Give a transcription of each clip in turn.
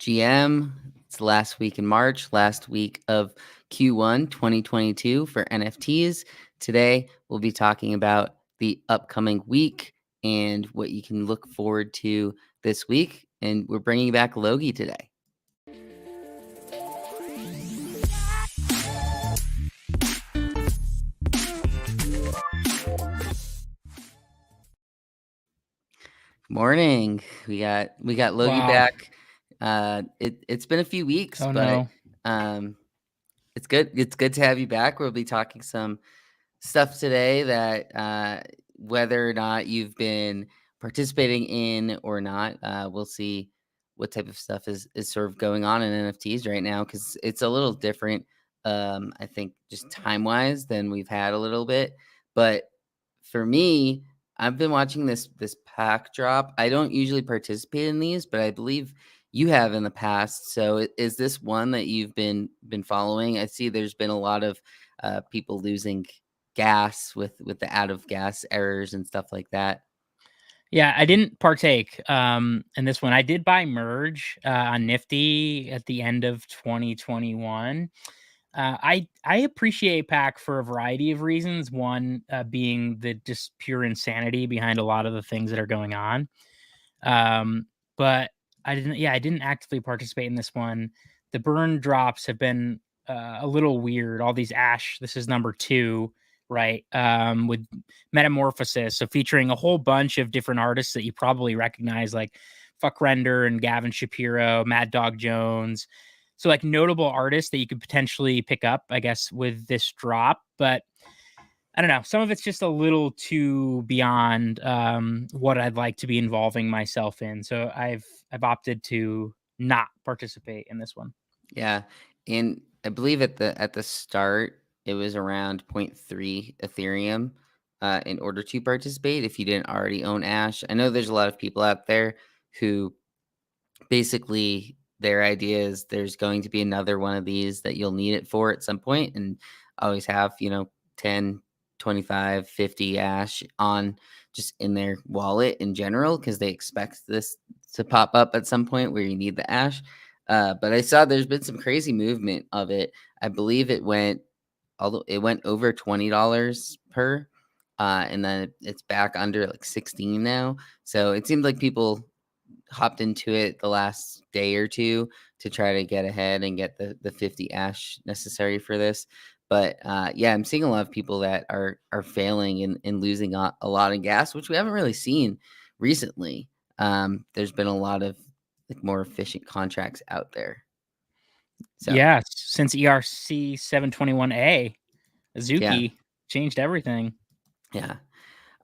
GM. It's the last week in March, last week of Q1 2022 for NFTs. Today, we'll be talking about the upcoming week and what you can look forward to this week. And we're bringing back Logie today. Morning. We got Logie back. It's been a few weeks, but it's good. It's good to have you back. We'll be talking some stuff today that whether or not you've been participating in or not, we'll see what type of stuff is sort of going on in NFTs right now, because it's a little different. I think just time wise than we've had a little bit, but for me, I've been watching this pack drop. I don't usually participate in these, but I believe you have in the past. So is this one that you've been following? I see there's been a lot of people losing gas with the out of gas errors and stuff like that. Yeah, I didn't partake in this one. I did buy Merge on Nifty at the end of 2021. I appreciate PAC for a variety of reasons. One being the just pure insanity behind a lot of the things that are going on. But I didn't actively participate in this one. The burn drops have been a little weird. All these Ash, this is number 2, right? With Metamorphosis, so featuring a whole bunch of different artists that you probably recognize, like Fuck Render and Gavin Shapiro, Mad Dog Jones. So like notable artists that you could potentially pick up, I guess, with this drop. But I don't know. Some of it's just a little too beyond what I'd like to be involving myself in. So I've opted to not participate in this one. Yeah, and I believe at the start it was around 0.3 Ethereum in order to participate if you didn't already own Ash. I know there's a lot of people out there who basically their idea is there's going to be another one of these that you'll need it for at some point, and always have 10, 25, 50 Ash on just in their wallet in general, because they expect this to pop up at some point where you need the Ash. But I saw there's been some crazy movement of it. I believe it went over $20 per, and then it's back under like 16 now. So it seems like people hopped into it the last day or two to try to get ahead and get the 50 Ash necessary for this. But yeah, I'm seeing a lot of people that are failing and losing a lot of gas, which we haven't really seen recently. There's been a lot of like more efficient contracts out there. So yeah, since ERC 721A, Azuki changed everything. Yeah.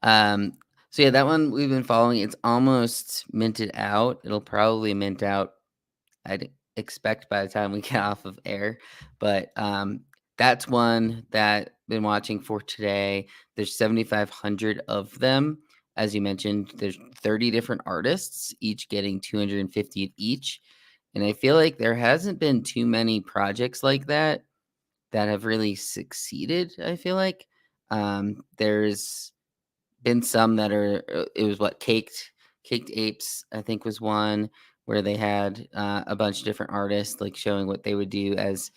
So yeah, that one we've been following. It's almost minted out. It'll probably mint out, I'd expect, by the time we get off of air. But that's one that I've been watching for today. There's 7,500 of them. As you mentioned, there's 30 different artists, each getting 250 each. And I feel like there hasn't been too many projects like that have really succeeded. I feel like there's been some that are, it was what, Caked Apes, I think, was one where they had a bunch of different artists like showing what they would do as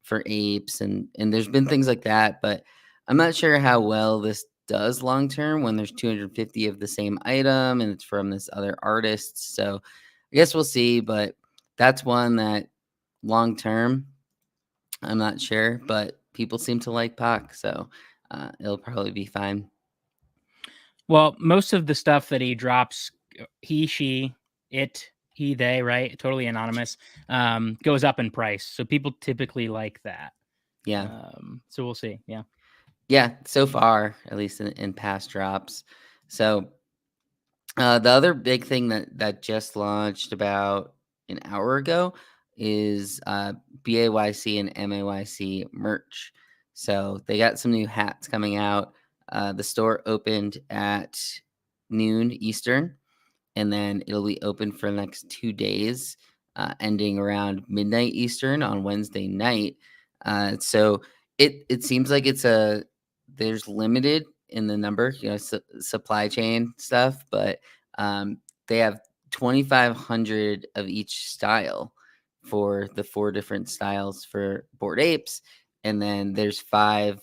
for apes, and there's been things like that, but I'm not sure how well this does long term when there's 250 of the same item and it's from this other artist. So I guess we'll see, but that's one that long term I'm not sure, but people seem to like Pac, so it'll probably be fine. Well, most of the stuff that he drops, he, she, it, he, they, right? Totally anonymous, goes up in price. So people typically like that. Yeah. So we'll see. Yeah. Yeah. So far, at least in past drops. So the other big thing that just launched about an hour ago is BAYC and MAYC merch. So they got some new hats coming out. The store opened at noon Eastern, and then it'll be open for the next 2 days, ending around midnight Eastern on Wednesday night. So it seems like there's limited in the number, supply chain stuff, but they have 2,500 of each style for the 4 different styles for Bored Apes, and then there's 5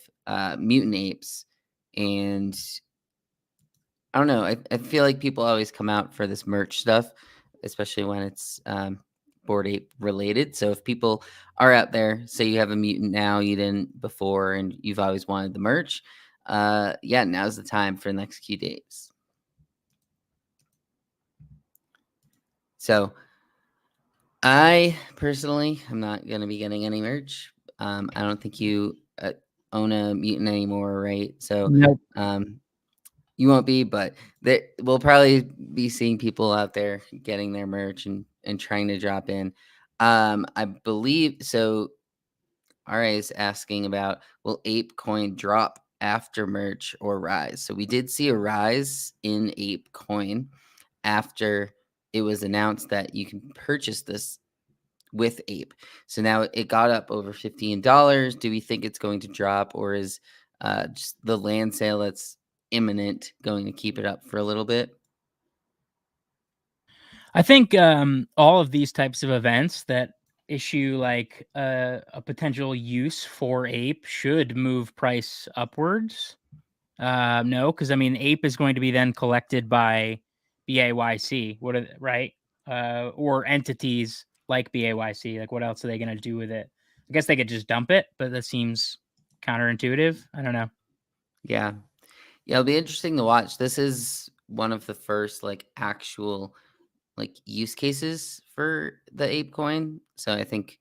mutant apes. And I don't know, I feel like people always come out for this merch stuff, especially when it's Bored Ape related. So if people are out there, say you have a mutant now, you didn't before, and you've always wanted the merch, yeah, now's the time for the next few days. So I personally am not going to be getting any merch. I don't think you own a mutant anymore, right? So Nope. you won't be, but we'll probably be seeing people out there getting their merch and trying to drop in. I believe so. RA is asking about, will Apecoin drop after merch or rise? So we did see a rise in Apecoin after it was announced that you can purchase this with Ape. So now it got up over $15. Do we think it's going to drop, or is just the land sale that's imminent going to keep it up for a little bit? I think all of these types of events that issue like a potential use for Ape should move price upwards. No, because I mean, Ape is going to be then collected by BAYC. Right? Or entities like BAYC. Like, what else are they going to do with it? I guess they could just dump it, but that seems counterintuitive. I don't know. Yeah. Yeah, it'll be interesting to watch. This is one of the first like actual like use cases for the Ape coin. So I think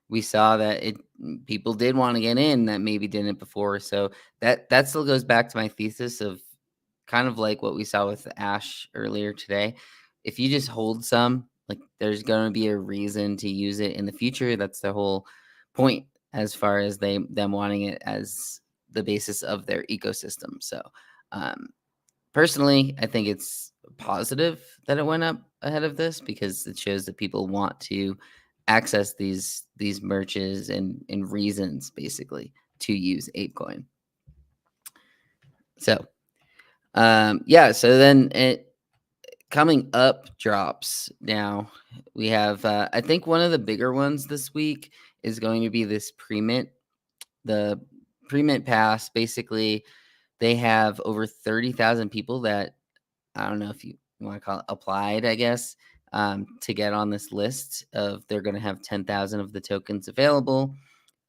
we saw that people did want to get in that maybe didn't before. So that still goes back to my thesis of kind of like what we saw with the Ash earlier today. If you just hold some, like there's going to be a reason to use it in the future. That's the whole point as far as them wanting it as the basis of their ecosystem. So um, personally, I think it's positive that it went up ahead of this because it shows that people want to access these merches and reasons basically to use Apecoin. So yeah, so then it coming up drops now. We have I think one of the bigger ones this week is going to be this pre-mint. The pre-mint pass, basically they have over 30,000 people that, I don't know if you want to call it, applied, I guess, to get on this list of, they're going to have 10,000 of the tokens available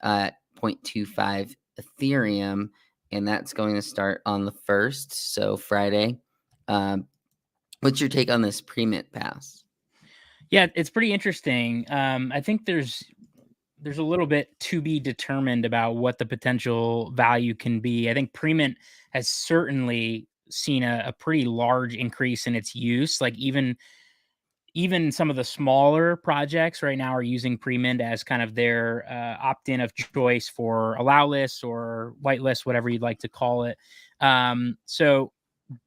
at 0.25 Ethereum, and that's going to start on the 1st, so Friday. What's your take on this pre-mint pass? Yeah, it's pretty interesting. I think there's a little bit to be determined about what the potential value can be. I think pre-mint has certainly seen a pretty large increase in its use. Like even some of the smaller projects right now are using pre-mint as kind of their opt-in of choice for allow lists or whitelist, whatever you'd like to call it. So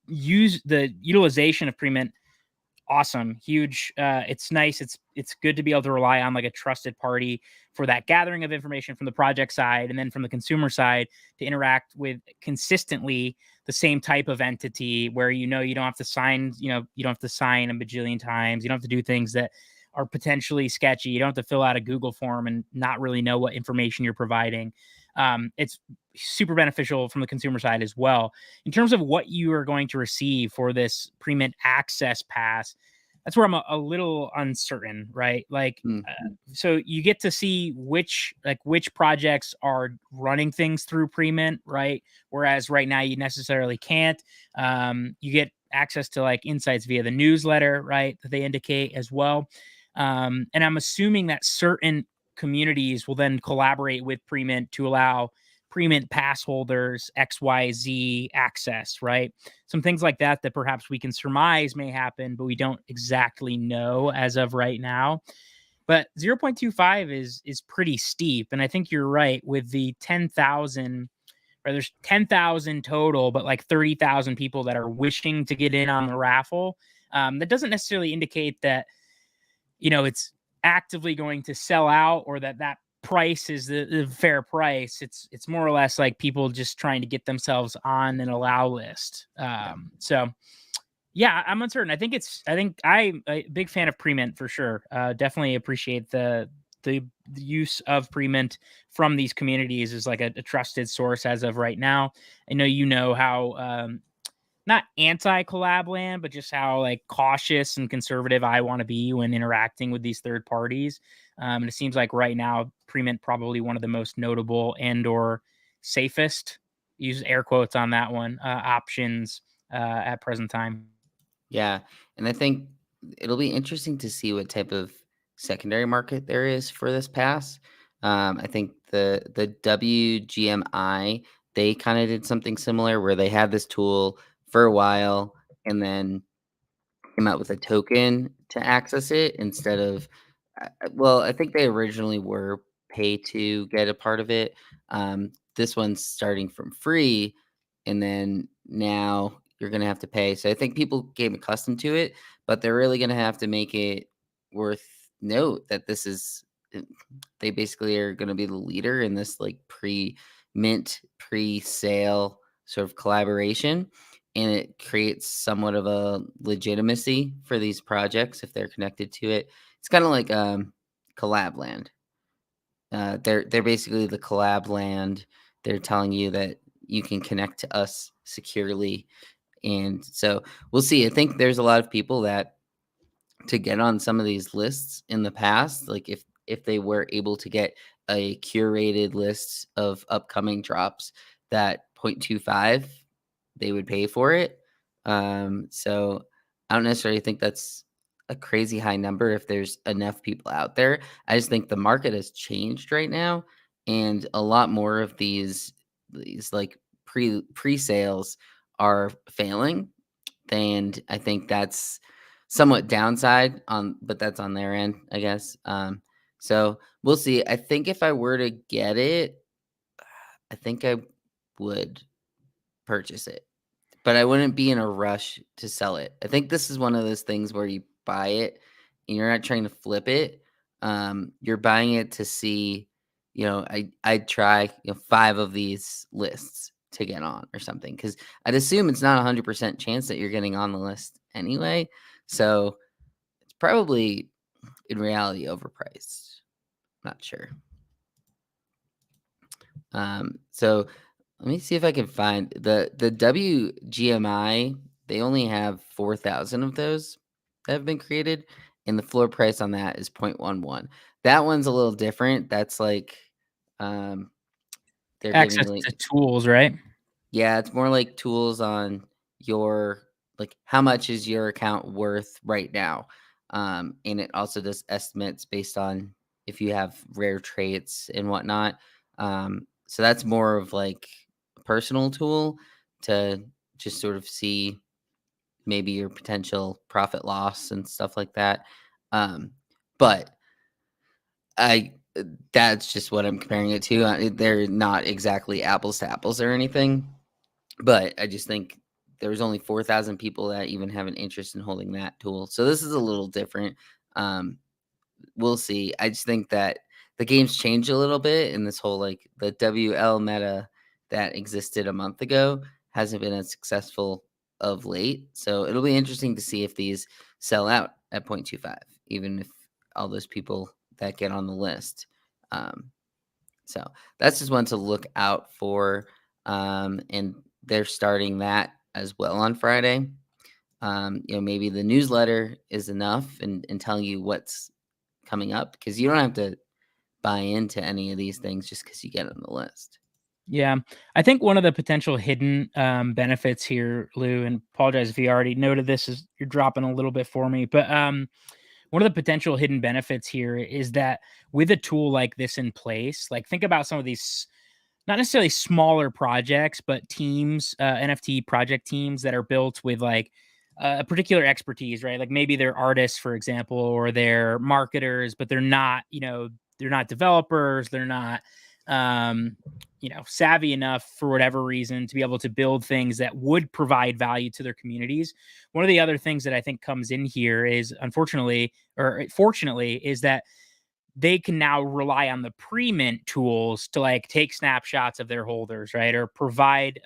use the utilization of pre-mint, awesome, huge. It's nice. It's good to be able to rely on like a trusted party for that gathering of information from the project side, and then from the consumer side to interact with consistently the same type of entity where you don't have to sign, you don't have to sign a bajillion times. You don't have to do things that are potentially sketchy. You don't have to fill out a Google form and not really know what information you're providing. It's super beneficial from the consumer side as well. In terms of what you are going to receive for this pre-mint access pass, that's where I'm a little uncertain, right? Like, so you get to see which projects are running things through pre-mint, right? Whereas right now you necessarily can't. You get access to like insights via the newsletter, right? That they indicate as well. And I'm assuming that certain communities will then collaborate with pre-mint to allow pre-mint pass holders XYZ access, right? Some things like that perhaps we can surmise may happen, but we don't exactly know as of right now. But 0.25 is pretty steep, and I think you're right with the 10,000. Or there's 10,000 total, but like 30,000 people that are wishing to get in on the raffle. That doesn't necessarily indicate that it's actively going to sell out or that price is the fair price. It's more or less like people just trying to get themselves on an allow list. So Yeah, I'm uncertain. I think I'm a big fan of pre-mint for sure. Definitely appreciate the use of pre-mint from these communities as like a trusted source as of right now. I know how not anti collab land, but just how like cautious and conservative I want to be when interacting with these third parties. And it seems like right now, pre-mint probably one of the most notable and or safest, use air quotes on that one, options at present time. Yeah, and I think it'll be interesting to see what type of secondary market there is for this pass. I think the WGMI, they kind of did something similar where they had this tool for a while and then came out with a token to access it instead of well, I think they originally were pay to get a part of it. This one's starting from free, and then now you're gonna have to pay. So I think people came accustomed to it, but they're really gonna have to make it worth note that this is they basically are gonna be the leader in this like pre-mint, pre-sale sort of collaboration. And it creates somewhat of a legitimacy for these projects if they're connected to it. It's kind of like Collab Land. They're basically the Collab Land. They're telling you that you can connect to us securely, and so we'll see. I think there's a lot of people that to get on some of these lists in the past, like if they were able to get a curated list of upcoming drops that 0.25, they would pay for it. So I don't necessarily think that's a crazy high number if there's enough people out there. I just think the market has changed right now, and a lot more of these like pre-sales are failing, and I think that's somewhat downside on but that's on their end, I guess. So we'll see. I think if I were to get it, I think I would purchase it, but I wouldn't be in a rush to sell it. I think this is one of those things where you buy it and you're not trying to flip it. You're buying it to see, I'd try, 5 of these lists to get on or something because I'd assume it's not 100% chance that you're getting on the list anyway. So it's probably in reality overpriced. Not sure. So let me see if I can find the WGMI. They only have 4,000 of those that have been created, and the floor price on that is 0.11. That one's a little different. That's like um, they're giving Access like to tools, right? yeah, it's more like tools on your like how much is your account worth right now. And it also does estimates based on if you have rare traits and whatnot. So that's more of like a personal tool to just sort of see maybe your potential profit loss and stuff like that. Um, but I that's just what I'm comparing it to. They're not exactly apples to apples or anything. But I just think there's only 4,000 people that even have an interest in holding that tool. So this is a little different. Um, we'll see. I just think that the game's changed a little bit, and this whole like the WL meta that existed a month ago hasn't been as successful of late. So it'll be interesting to see if these sell out at 0.25, even if all those people that get on the list. Um, so that's just one to look out for. And they're starting that as well on Friday. Maybe the newsletter is enough and telling you what's coming up because you don't have to buy into any of these things just because you get on the list. Yeah. I think one of the potential hidden benefits here, Lou, and apologize if you already noted this, is you're dropping a little bit for me, but one of the potential hidden benefits here is that with a tool like this in place, like think about some of these not necessarily smaller projects, but teams, NFT project teams that are built with like a particular expertise, right? Like maybe they're artists, for example, or they're marketers, but they're not, they're not developers, they're not, um, savvy enough for whatever reason to be able to build things that would provide value to their communities. One of the other things that I think comes in here is, unfortunately, or fortunately, is that they can now rely on the pre-mint tools to like take snapshots of their holders, right? Or provide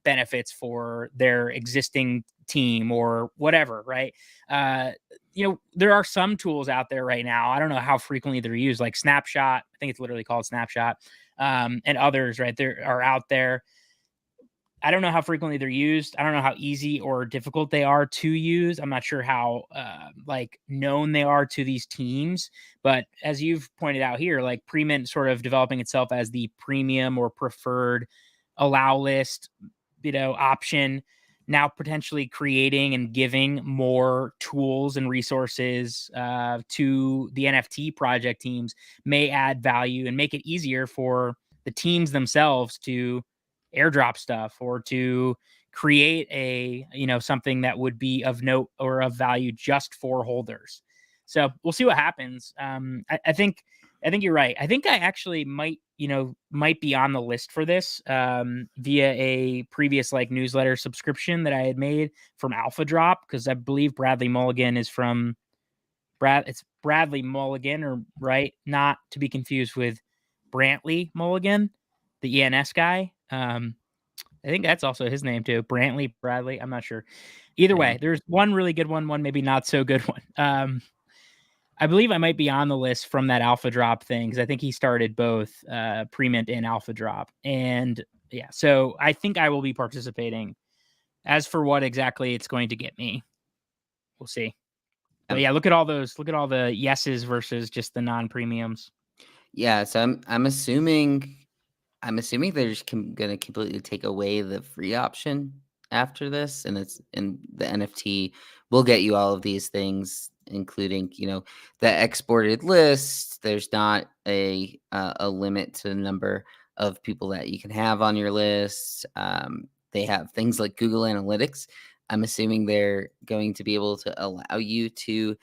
benefits for their existing team or whatever, right? There are some tools out there right now. I don't know how frequently they're used, like Snapshot. I think it's literally called Snapshot, and others, right? There are out there. I don't know how frequently they're used. I don't know how easy or difficult they are to use. I'm not sure how known they are to these teams. But as you've pointed out here, like Premint sort of developing itself as the premium or preferred allow list, option, now potentially creating and giving more tools and resources to the NFT project teams may add value and make it easier for the teams themselves to airdrop stuff or to create something that would be of note or of value just for holders. So we'll see what happens. I think you're right. I think I actually might be on the list for this via a previous newsletter subscription that I had made from Alpha Drop, because I believe Bradley Mulligan is from it's Bradley Mulligan, or right, not to be confused with Brantley Mulligan, the ENS guy. I think that's also his name too. Bradley. I'm not sure. Either way, there's one really good one maybe not so good one. I believe I might be on the list from that Alpha Drop thing, because I think he started both Premint and Alpha Drop. And yeah, so I think I will be participating. As for what exactly it's going to get me, we'll see. But yeah, look at all the yeses versus just the non-premiums. Yeah, so I'm assuming they're just gonna completely take away the free option after this, and the NFT will get you all of these things, including the exported list. There's not a limit to the number of people that you can have on your list. They have things like Google Analytics. I'm assuming they're going to be able to allow you to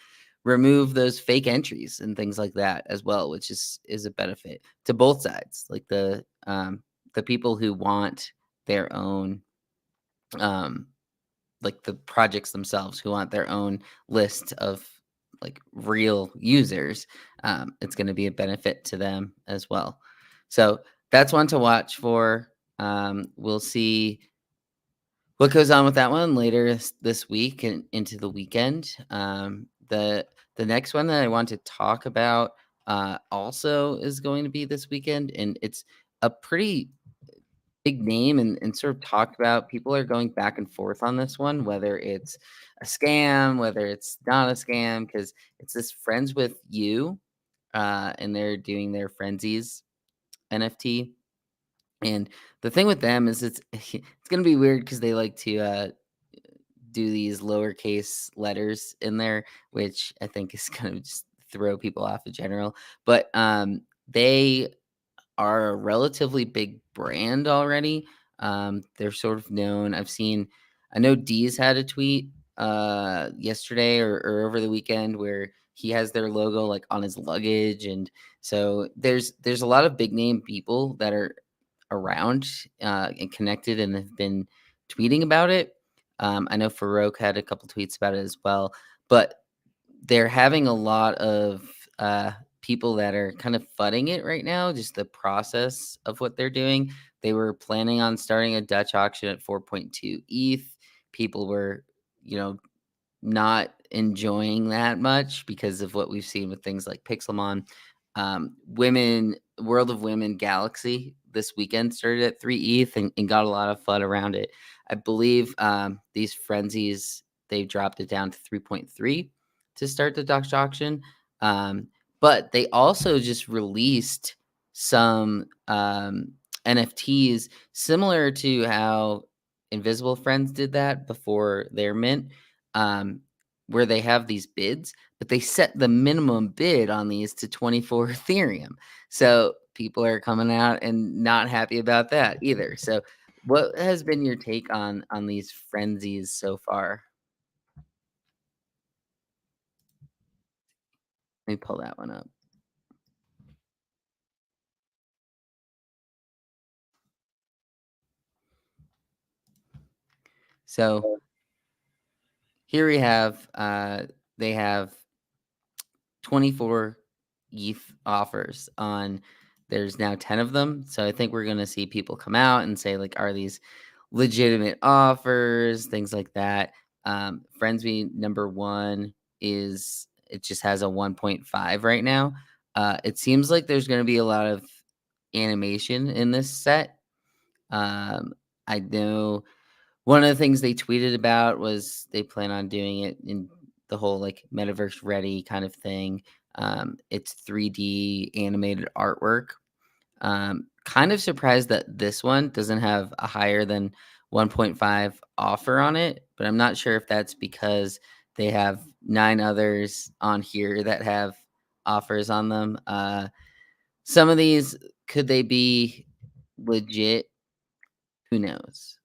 remove those fake entries and things like that as well, which is a benefit to both sides. Like the people who want their own, like the projects themselves who want their own list of like real users, it's going to be a benefit to them as well. So that's one to watch for. We'll see what goes on with that one later this week and into the weekend. The next one that I want to talk about also is going to be this weekend, and it's a pretty big name and sort of talked about. People are going back and forth on this one, whether it's a scam, whether it's not a scam, because it's this Friends with You, and they're doing their Frenzies NFT. And the thing with them is it's gonna be weird because they like to do these lowercase letters in there, which I think is gonna just throw people off in general. But they are a relatively big brand already. They're sort of known. I know Dee's had a tweet yesterday or over the weekend where he has their logo like on his luggage, and so there's a lot of big name people that are around and connected and have been tweeting about it. I know Farouk had a couple tweets about it as well, but they're having a lot of people that are kind of fudding it right now, just the process of what they're doing. They were planning on starting a Dutch auction at 4.2 ETH. People were, not enjoying that much because of what we've seen with things like Pixelmon. World of Women Galaxy this weekend started at 3 ETH and got a lot of FUD around it. I believe these frenzies, they've dropped it down to 3.3 to start the Dutch auction. But they also just released some NFTs similar to how Invisible Friends did that before their mint, where they have these bids, but they set the minimum bid on these to 24 Ethereum. So people are coming out and not happy about that either. So what has been your take on these frenzies so far? Let me pull that one up. So here we have they have 24 ETH offers on. There's now 10 of them. So I think we're going to see people come out and say, like, are these legitimate offers, things like that. FriendsWithYou #1 is it just has a 1.5 right now. It seems like there's going to be a lot of animation in this set. I know one of the things they tweeted about was they plan on doing it in the whole like metaverse ready kind of thing. It's 3D animated artwork. Kind of surprised that this one doesn't have a higher than 1.5 offer on it, but I'm not sure if that's because they have 9 others on here that have offers on them. Some of these, could they be legit? Who knows?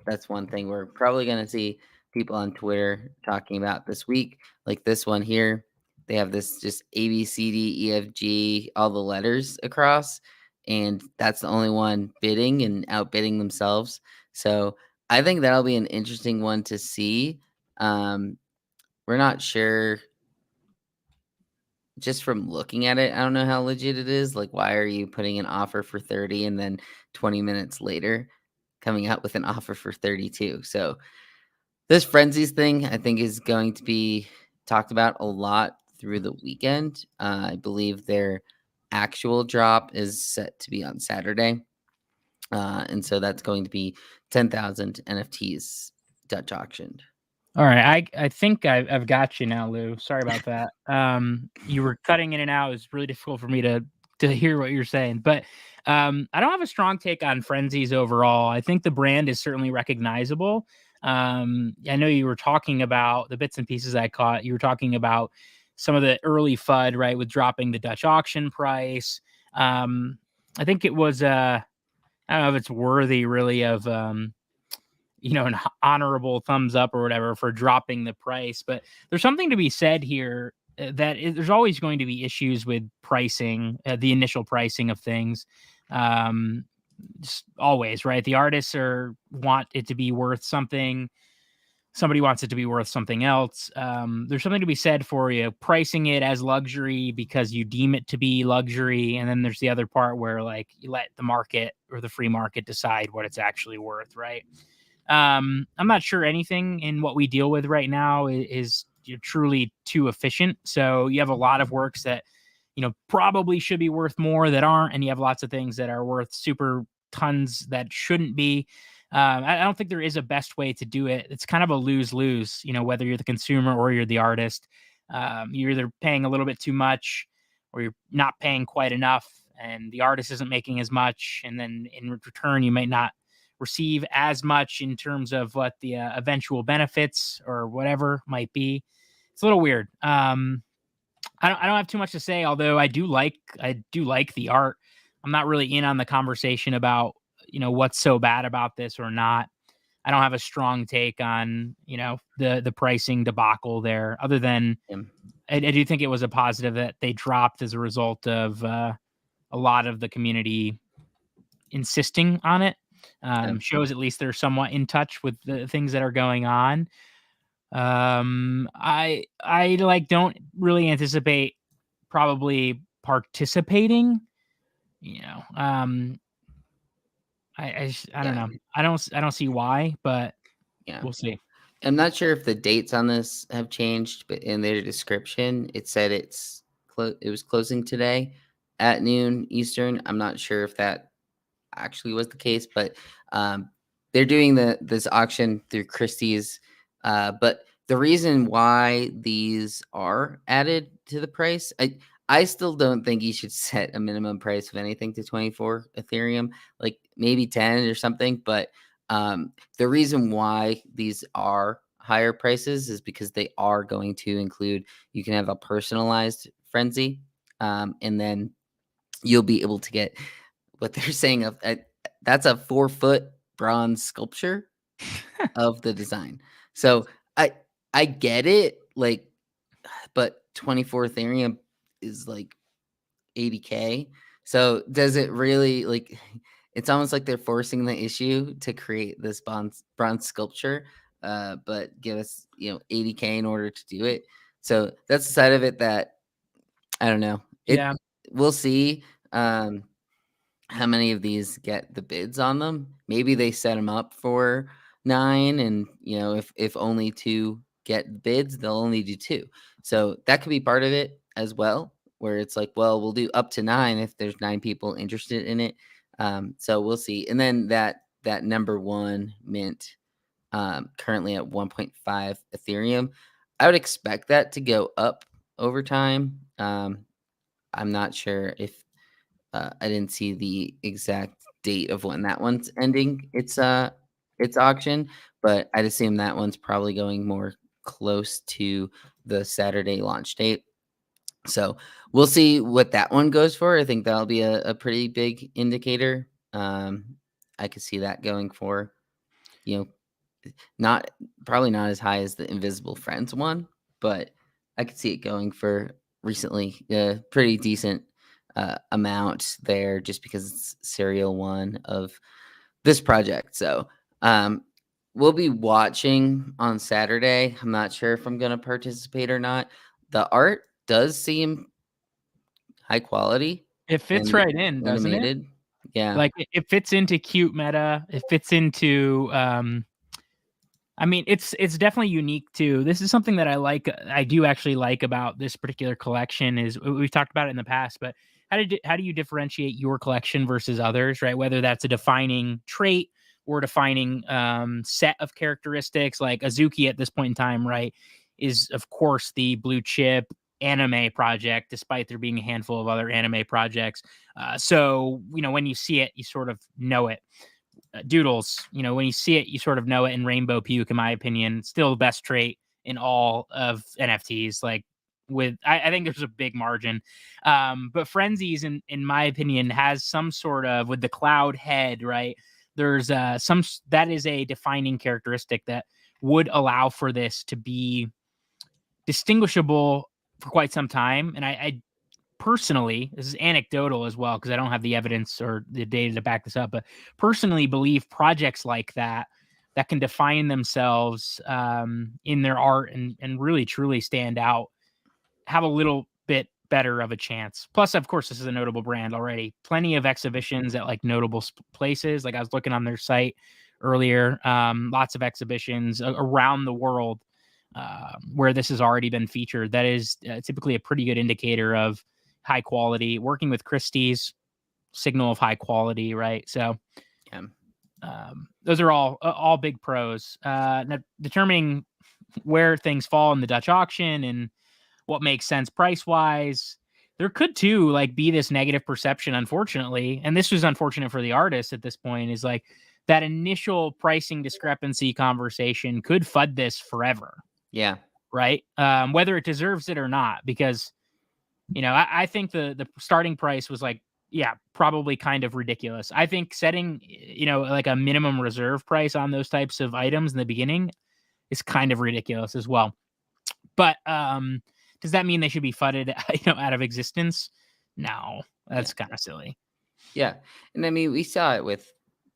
That's one thing we're probably going to see people on Twitter talking about this week. Like this one here, they have this just A, B, C, D, E, F, G, all the letters across, and that's the only one bidding and outbidding themselves. So I think that'll be an interesting one to see. We're not sure just from looking at it. I don't know how legit it is. Like, why are you putting an offer for 30 and then 20 minutes later coming out with an offer for 32? So this frenzies thing, I think, is going to be talked about a lot through the weekend. I believe their actual drop is set to be on Saturday. And so that's going to be 10,000 NFTs Dutch auctioned. All right, I think I've got you now, Lou. Sorry about that. You were cutting in and out. It's really difficult for me to hear what you're saying, but I don't have a strong take on Frenzies overall. I think the brand is certainly recognizable. I know you were talking about the bits and pieces I caught. You were talking about some of the early FUD, right, with dropping the Dutch auction price. I think it was I don't know if it's worthy really of an honorable thumbs up or whatever for dropping the price. But there's something to be said here there's always going to be issues with pricing, the initial pricing of things. Just always, right? The artists want it to be worth something. Somebody wants it to be worth something else. There's something to be said for you pricing it as luxury because you deem it to be luxury. And then there's the other part where like you let the market or the free market decide what it's actually worth, right? I'm not sure anything in what we deal with right now is truly too efficient. So you have a lot of works that, probably should be worth more that aren't, and you have lots of things that are worth super tons that shouldn't be. I don't think there is a best way to do it. It's kind of a lose-lose, whether you're the consumer or you're the artist. You're either paying a little bit too much or you're not paying quite enough and the artist isn't making as much. And then in return, you might not receive as much in terms of what the eventual benefits or whatever might be. It's a little weird. I don't have too much to say, although I do like the art. I'm not really in on the conversation about what's so bad about this or not. I don't have a strong take on the pricing debacle there, other than I do think it was a positive that they dropped as a result of a lot of the community insisting on it. Shows at least they're somewhat in touch with the things that are going on. I like don't really anticipate probably participating. I don't know. I don't see why, but we'll see. I'm not sure if the dates on this have changed, but in their description, it said it was closing today at noon Eastern. I'm not sure if that actually was the case, but they're doing this auction through Christie's. But the reason why these are added to the price, I still don't think you should set a minimum price of anything to 24 Ethereum, like maybe 10 or something. But the reason why these are higher prices is because they are going to include, you can have a personalized frenzy, and then you'll be able to get what they're saying of that's a 4-foot bronze sculpture of the design. So I get it, like, but 24 Ethereum is like 80K. So does it really like? It's almost like they're forcing the issue to create this bronze sculpture, but give us 80K in order to do it. So that's the side of it that I don't know. Yeah. We'll see. How many of these get the bids on them? Maybe they set them up for 9, and if only 2 get bids, they'll only do 2. So that could be part of it as well, where it's like, well, we'll do up to 9 if there's 9 people interested in it. So we'll see. And then that number 1 mint, currently at 1.5 Ethereum, I would expect that to go up over time. I'm not sure if I didn't see the exact date of when that one's ending its auction, but I'd assume that one's probably going more close to the Saturday launch date. So we'll see what that one goes for. I think that'll be a pretty big indicator. I could see that going for, you know, not probably not as high as the Invisible Friends one, but I could see it going for recently a pretty decent amount there, just because it's serial one of this project. So we'll be watching on Saturday. I'm not sure if I'm going to participate or not. The art does seem high quality It fits and right in, doesn't it? animated. Yeah. Like it fits into cute meta. It fits into I mean, it's definitely unique too. This is something that I like. I do actually like about this particular collection is we've talked about it in the past, but how do you differentiate your collection versus others, right? Whether that's a defining trait or defining set of characteristics, like Azuki at this point in time, right, is of course the blue chip anime project, despite there being a handful of other anime projects. So when you see it, you sort of know it. Doodles, when you see it, you sort of know it. And Rainbow Puke, in my opinion, still the best trait in all of NFTs. Like I think there's a big margin. But Frenzies, in my opinion, has some sort of, with the cloud head, right? There's that is a defining characteristic that would allow for this to be distinguishable for quite some time. And I personally, this is anecdotal as well, because I don't have the evidence or the data to back this up, but personally believe projects like that can define themselves in their art and really truly stand out, have a little bit better of a chance. Plus, of course, this is a notable brand already. Plenty of exhibitions at like notable places. Like I was looking on their site earlier, lots of exhibitions around the world where this has already been featured. That is typically a pretty good indicator of high quality. Working with Christie's, signal of high quality, right? So Yeah. those are all big pros. Now determining where things fall in the Dutch auction and what makes sense price wise. There could too like be this negative perception, unfortunately, and this was unfortunate for the artist at this point, is like that initial pricing discrepancy conversation could FUD this forever. Yeah. Right. Whether it deserves it or not, because I think the starting price was like, yeah, probably kind of ridiculous. I think setting, like a minimum reserve price on those types of items in the beginning is kind of ridiculous as well. But does that mean they should be fudded, out of existence? No, that's kind of silly. Yeah. And I mean, we saw it with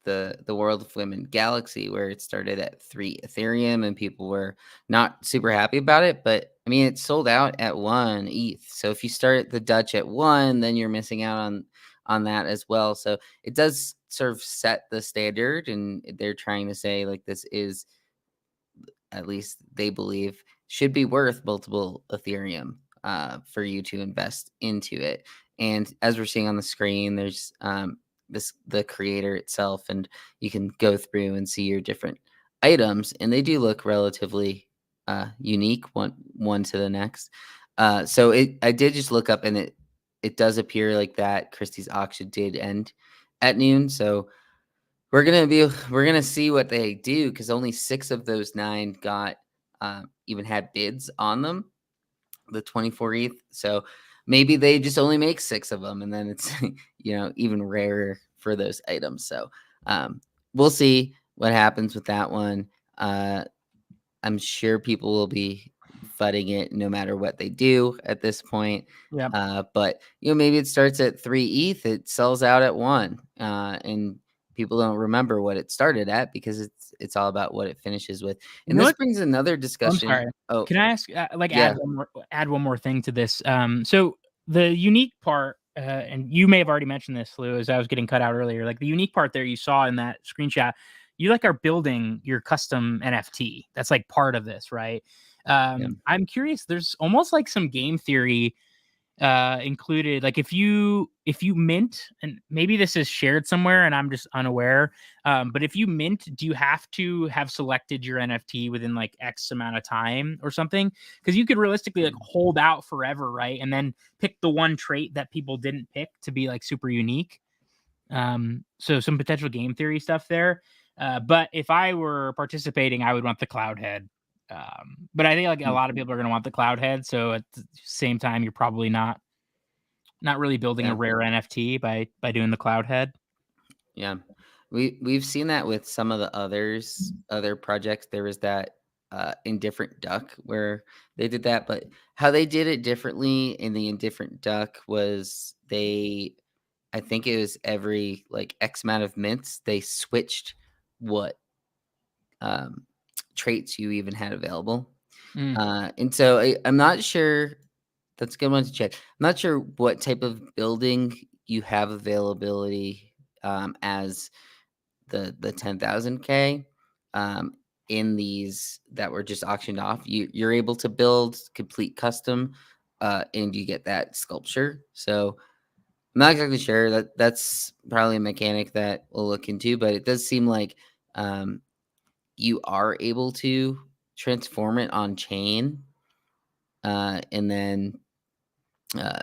the World of Women Galaxy, where it started at 3 Ethereum and people were not super happy about it. But I mean, it sold out at 1 ETH. So if you start the Dutch at 1, then you're missing out on that as well. So it does sort of set the standard, and they're trying to say like this is, at least they believe, should be worth multiple Ethereum for you to invest into it. And as we're seeing on the screen, there's the creator itself, and you can go through and see your different items, and they do look relatively unique, one to the next. So I did just look up, and it does appear like that Christie's auction did end at noon. So we're gonna see what they do, because only 6 of those 9 got even had bids on them, the 24 ETH. So maybe they just only make 6 of them, and then it's even rarer for those items. So we'll see what happens with that one. I'm sure people will be fudding it no matter what they do at this point. Yeah. But maybe it starts at 3 ETH, it sells out at 1, and people don't remember what it started at, because it's all about what it finishes with. You And know this what? brings another I'm discussion. sorry. Oh, Can I ask, yeah. add one more thing to this? So the unique part, and you may have already mentioned this, Lou, as I was getting cut out earlier. Like the unique part there you saw in that screenshot, you like are building your custom NFT. That's like part of this, right? Yeah. I'm curious. There's almost like some game theory included. Like if you mint, and maybe this is shared somewhere and I'm just unaware, but if you mint, do you have to have selected your NFT within like X amount of time or something? Because you could realistically like hold out forever, right, and then pick the one trait that people didn't pick to be like super unique. So some potential game theory stuff there. But if I were participating, I would want the cloud head. But I think like a lot of people are going to want the cloud head. So at the same time, you're probably not really building a Yeah. rare NFT by doing the cloud head. Yeah. We've seen that with some of the other projects. There was that Indifferent Duck where they did that, but how they did it differently in the Indifferent Duck was I think it was every like X amount of mints, they switched what um, traits you even had available. Mm, And so I'm not sure. That's a good one to check. I'm not sure what type of building you have availability as the 10,000K in these that were just auctioned off. You're able to build complete custom, and you get that sculpture. So I'm not exactly sure. That's probably a mechanic that we'll look into, but it does seem like um, you are able to transform it on chain, and then uh,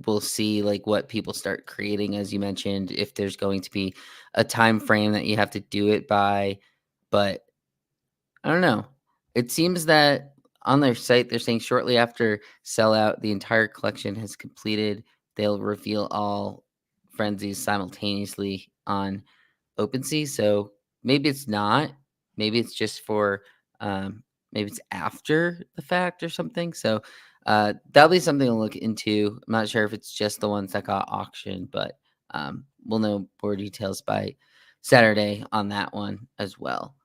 we'll see like what people start creating, as you mentioned, if there's going to be a time frame that you have to do it by. But I don't know. It seems that on their site, they're saying shortly after sellout, the entire collection has completed. They'll reveal all frenzies simultaneously on OpenSea. So maybe it's not. Maybe it's just for um, maybe it's after the fact or something. So that'll be something to look into. I'm not sure if it's just the ones that got auctioned, but we'll know more details by Saturday on that one as well.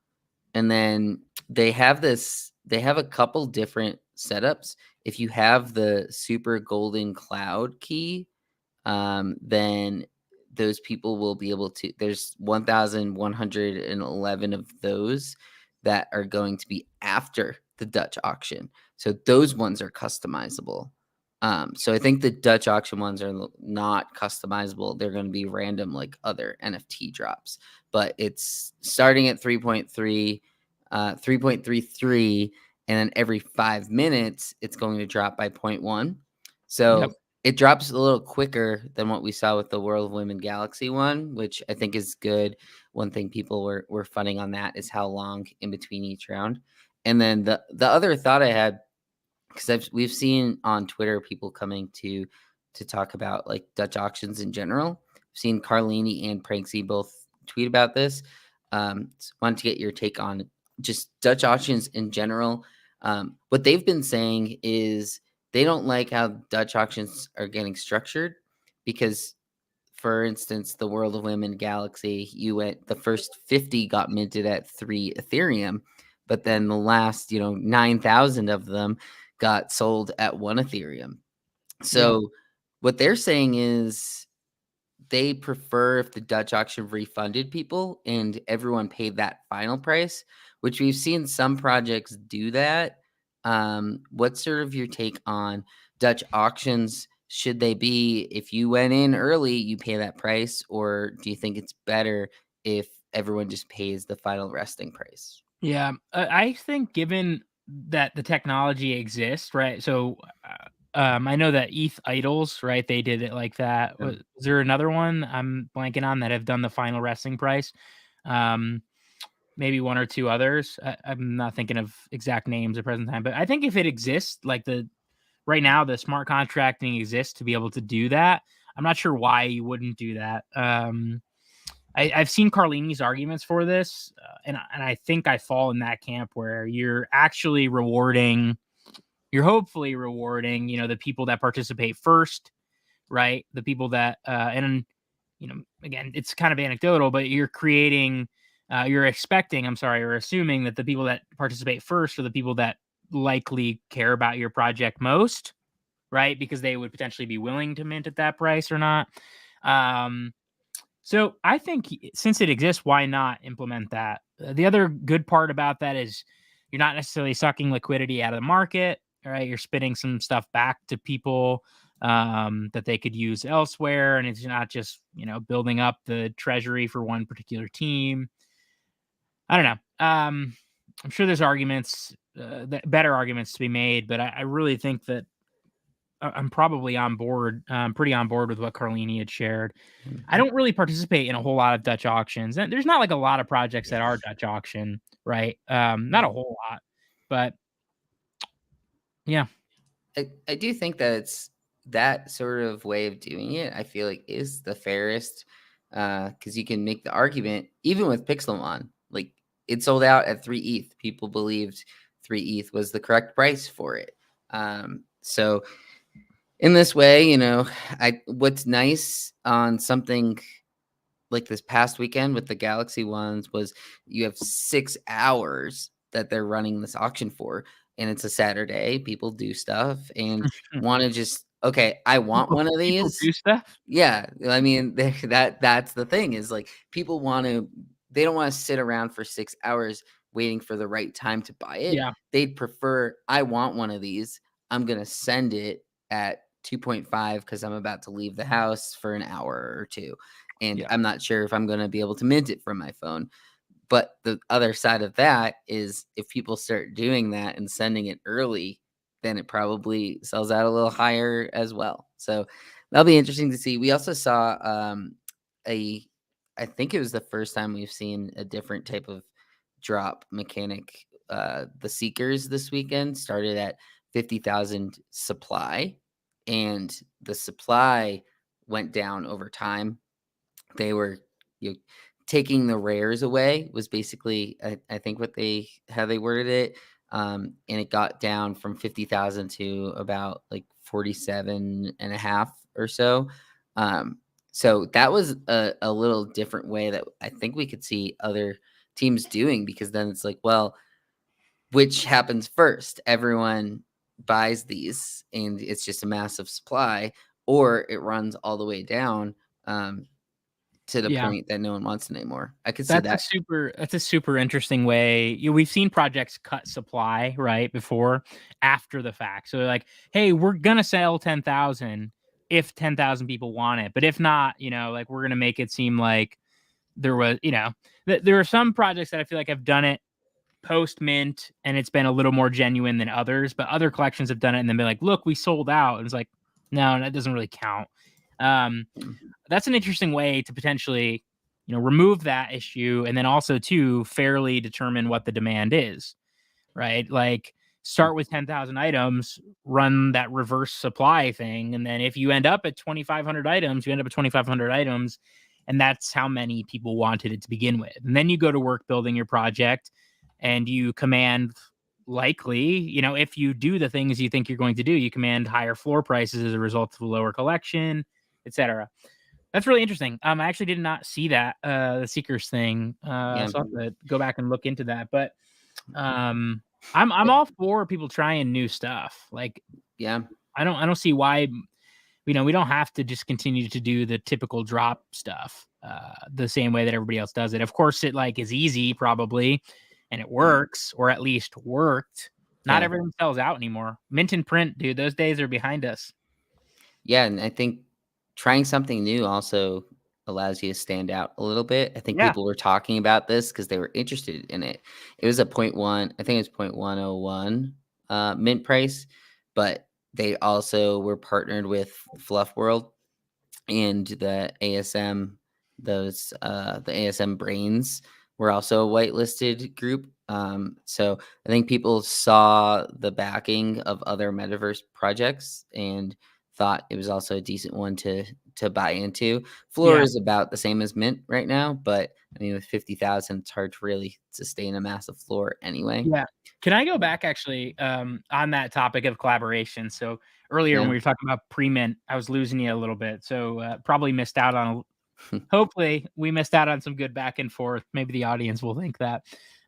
And then they have a couple different setups. If you have the super golden cloud key, then those people will be able to. There's 1,111 of those that are going to be after the Dutch auction. So those ones are customizable. So I think the Dutch auction ones are not customizable. They're going to be random like other NFT drops, but it's starting at 3.33, and then every 5 minutes it's going to drop by 0.1. yep. So it drops a little quicker than what we saw with the World of Women Galaxy one, which I think is good. One thing people were funning on that is how long in between each round. And then the other thought I had, because we've seen on Twitter people coming to talk about like Dutch auctions in general. I've seen Carlini and Pranksy both tweet about this. So wanted to get your take on just Dutch auctions in general. What they've been saying is they don't like how Dutch auctions are getting structured because, for instance, the World of Women Galaxy, the first 50 got minted at 3 Ethereum, but then the last, 9,000 of them got sold at 1 Ethereum. Yep. So what they're saying is they prefer if the Dutch auction refunded people and everyone paid that final price, which we've seen some projects do that. What's sort of your take on Dutch auctions? Should they be, if you went in early, you pay that price, or do you think it's better if everyone just pays the final resting price? Yeah, I think given that the technology exists, right? So, I know that ETH Idols, right? They did it like that. Was there another one I'm blanking on that have done the final resting price? Um, Maybe one or two others. I'm not thinking of exact names at present time, but I think if it exists, like the right now, the smart contracting exists to be able to do that. I'm not sure why you wouldn't do that. I've seen Carlini's arguments for this, and I think I fall in that camp where you're actually rewarding, you're hopefully rewarding, the people that participate first, right? The people that, and again, it's kind of anecdotal, but you're expecting, I'm sorry, or assuming that the people that participate first are the people that likely care about your project most, right? Because they would potentially be willing to mint at that price or not. Um, So I think since it exists, why not implement that? The other good part about that is you're not necessarily sucking liquidity out of the market, right? You're spitting some stuff back to people that they could use elsewhere, and it's not just building up the treasury for one particular team. I don't know. I'm sure there's arguments, better arguments to be made, but I really think that I'm probably on board, pretty on board with what Carlini had shared. I Mhm. don't really participate in a whole lot of Dutch auctions, and there's not like a lot of projects that are Dutch auction, right? Not a Yeah. whole lot, but yeah, I do think that it's that sort of way of doing it, I feel like is the fairest, because you can make the argument even with Pixelmon, like, it sold out at 3 ETH. People believed 3 ETH was the correct price for it. So in this way, I what's nice on something like this past weekend with the Galaxy ones was you have 6 hours that they're running this auction for, and it's a Saturday. People do stuff and wanna just, "Okay, I want one of people these." do stuff. Yeah, I mean, that's the thing is, like, people wanna they don't wanna sit around for 6 hours waiting for the right time to buy it. Yeah, They'd prefer, "I want one of these. I'm gonna send it at 2.5 because I'm about to leave the house for an hour or 2, and yeah, I'm not sure if I'm gonna be able to mint it from my phone." But the other side of that is if people start doing that and sending it early, then it probably sells out a little higher as well. So that'll be interesting to see. We also saw a I think it was the first time we've seen a different type of drop mechanic. The Seekers this weekend started at 50,000 supply, and the supply went down over time. They were, you know, taking the rares away was basically, I think what they how they worded it, and it got down from 50,000 to about, like, 47 and a half or so. Um, so that was a little different way that I think we could see other teams doing, because then it's like, well, which happens first? Everyone buys these, and it's just a massive supply, or it runs all the way down, to the yeah. point that no one wants it anymore. I could see That's a that. super interesting way. We've seen projects cut supply, right, before, after the fact. So they're like, "Hey, we're gonna sell 10,000 if 10,000 people want it, but if not, like we're gonna make it seem like there was, there are some projects that I feel like have done it post mint and it's been a little more genuine than others, but other collections have done it and then been like, look, we sold out. And it's like, no, that doesn't really count. Um, Mm, that's an interesting way to potentially, remove that issue and then also to fairly determine what the demand is, right? Like mm. start with 10,000 items, run that reverse supply thing. And then if you end up at 2,500 items, you end up at 2,500 items. And that's how many people wanted it to begin with. And then you go to work building your project and you command likely, if you do the things you think you're going to do, you command higher floor prices as a result of a lower collection, etc. That's really interesting. I actually did not see that the Seekers thing. Yeah, So I'll have to go back and look into that. But um, I'm but all for people trying new stuff. Like yeah, I don't see why we don't have to just continue to do the typical drop stuff the same way that everybody else does it. Of course, it like is easy probably, and it works or at least worked. Not yeah, everything sells out anymore. Mint and print, dude. Those days are behind us. yeah, and I think trying something new also allows you to stand out a little bit. I think Yeah, people were talking about this because they were interested in it. It was a point 0.1, I think it was 0.101 mint price, but they also were partnered with Fluff World and the ASM, the ASM brains were also a whitelisted group. So I think people saw the backing of other metaverse projects and thought it was also a decent one to buy into. Floor yeah. is about the same as Mint right now, but I mean with 50,000, it's hard to really sustain a massive floor anyway. Yeah. Can I go back actually, on that topic of collaboration? So earlier when Yeah. we were talking about pre-mint, I was losing you a little bit. So probably missed out on hopefully we missed out on some good back and forth. Maybe the audience will think that.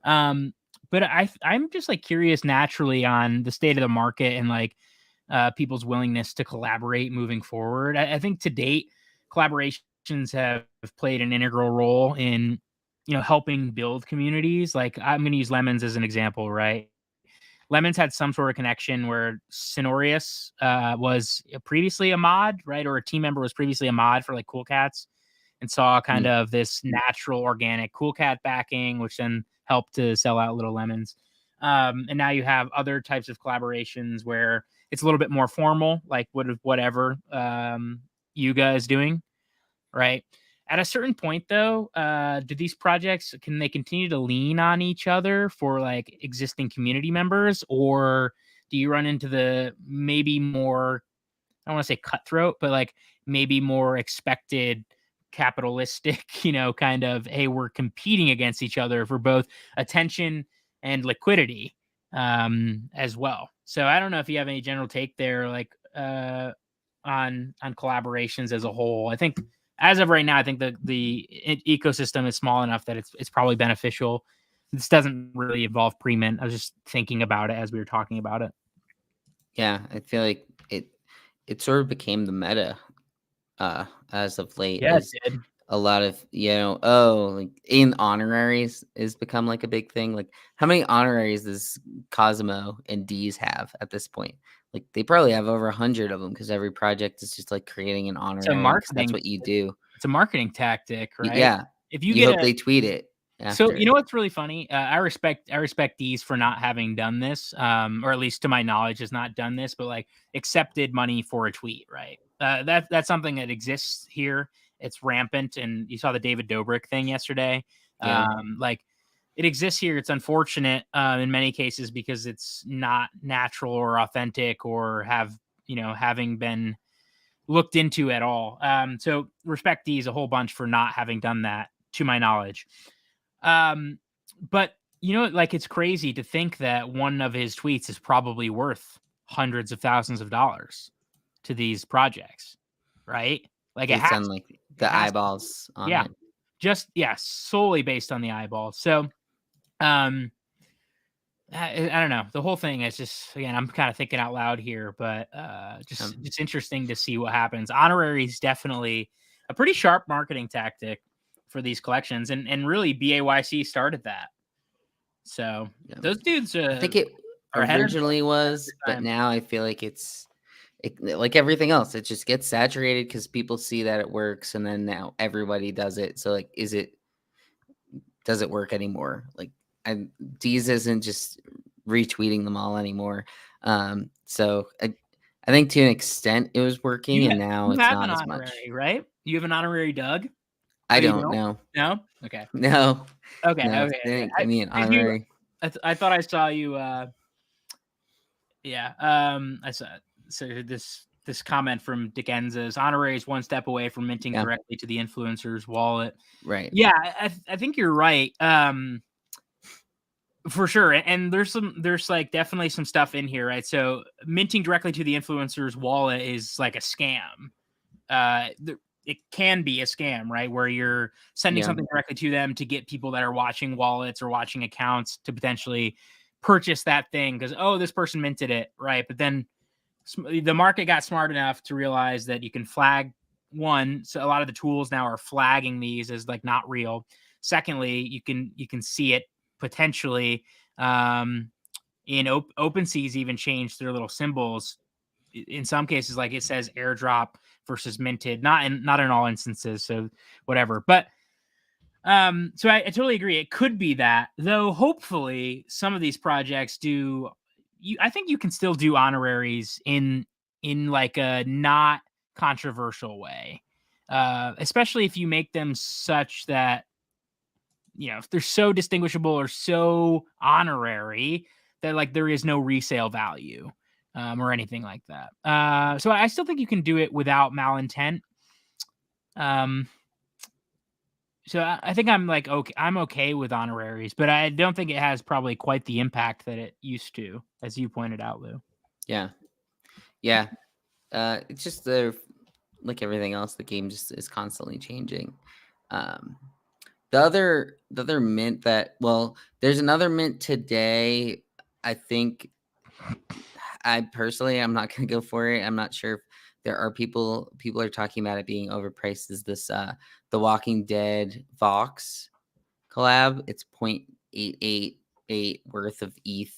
Um, but I'm just like curious naturally on the state of the market and like people's willingness to collaborate moving forward. I think to date, collaboration have played an integral role in, helping build communities. Like, I'm going to use Lemons as an example, right? Lemons had some sort of connection where Sonorius was previously a mod, right? Or a team member was previously a mod for like Cool Cats, and saw kind of this natural, organic Cool Cat backing, which then helped to sell out Little Lemons. And now you have other types of collaborations where it's a little bit more formal, like whatever Yuga is doing, right? At a certain point, though, do these projects, can they continue to lean on each other for like existing community members, or do you run into the maybe more, I don't want to say cutthroat, but like maybe more expected capitalistic, kind of, hey, we're competing against each other for both attention and liquidity as well. So I don't know if you have any general take there, like on collaborations as a whole. I think as of right now, I think the ecosystem is small enough that it's probably beneficial. This doesn't really involve pre-mint. I was just thinking about it as we were talking about it. Yeah, I feel like it sort of became the meta as of late. Yeah, it Is did. a lot of, like in honoraries is become like a big thing. Like, how many honoraries does Cosmo and D's have at this point? Like, they probably have over 100 of them, because every project is just like creating an It's a honorary, because that's what you do. It's a marketing tactic, right? Yeah, If you you get hope they tweet it So, after. what's really funny? I respect these for not having done this, or at least to my knowledge, has not done this, but like accepted money for a tweet, right? That's something that exists here. It's rampant, and you saw the David Dobrik thing yesterday. Yeah, Like, it exists here. It's unfortunate in many cases because it's not natural or authentic, or having been looked into at all. So respect these a whole bunch for not having done that, to my knowledge. But like, it's crazy to think that one of his tweets is probably worth hundreds of thousands of dollars to these projects, right? Like, it based has, on like the to be. eyeballs on Yeah, it. just solely based on the eyeballs. So, um, I don't know. The whole thing is just, again, I'm kind of thinking out loud here, but just interesting to see what happens. Honorary is definitely a pretty sharp marketing tactic for these collections, and really BAYC started that. So Yeah. those dudes I think it are ahead of originally was, their but time. now I feel like like everything else. It just gets saturated because people see that it works, and then now everybody does it. So like, does it work anymore? Like, and Deez isn't just retweeting them all anymore. So I think to an extent it was working, and now You it's have an not as much. honorary, right? You have an honorary Doug? I Oh, you don't don't? know. No? Okay. No, Okay, no, okay, they okay. didn't give me an Did you honorary. I thought I saw you, yeah, I saw, so this comment from Dickenza's honorary is one step away from minting Yeah, directly to the influencer's wallet. right. Yeah, I think you're right. For sure. And there's like definitely some stuff in here, right? So minting directly to the influencer's wallet is like a scam. It can be a scam, right? Where you're sending Yeah, something directly to them to get people that are watching wallets or watching accounts to potentially purchase that thing because, oh, this person minted it, right? But then the market got smart enough to realize that you can flag one. So a lot of the tools now are flagging these as like not real. Secondly, you can see it potentially in OpenSea's even changed their little symbols in some cases. Like, it says airdrop versus minted, not in all instances. So whatever, but so I totally agree. It could be that, though. Hopefully, some of these projects do. I think you can still do honoraries in like a not controversial way, especially if you make them such that if they're so distinguishable or so honorary that like there is no resale value or anything like that. So I still think you can do it without malintent. Um, so I think I'm like, okay, I'm okay with honoraries, but I don't think it has probably quite the impact that it used to, as you pointed out, Lou. yeah, yeah. It's just like everything else, the game just is constantly changing. Um, the other mint there's another mint today. I think I personally, I'm not gonna go for it. I'm not sure if there are people are talking about it being overpriced. Is this The Walking Dead Vox collab? It's 0.888 worth of ETH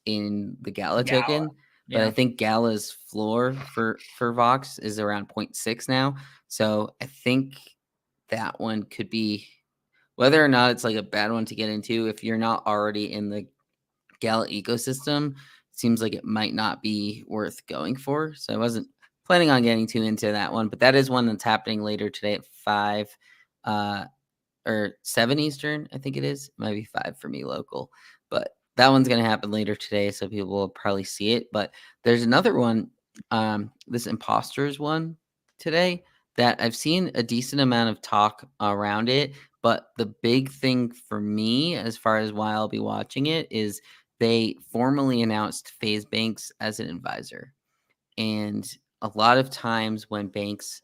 in the Gala Gala. token, but I Yeah. think Gala's floor for Vox is around 0.6 now. So I think that one could be, whether or not it's like a bad one to get into, if you're not already in the Gala ecosystem, seems like it might not be worth going for. So I wasn't planning on getting too into that one, but that is one that's happening later today at 5 uh, or 7 Eastern, I think it is. It might be 5 for me local, but that one's going to happen later today, so people will probably see it. But there's another one, this Impostors one today that I've seen a decent amount of talk around it. But the big thing for me, as far as why I'll be watching it, is they formally announced FaZe Banks as an advisor. And a lot of times when banks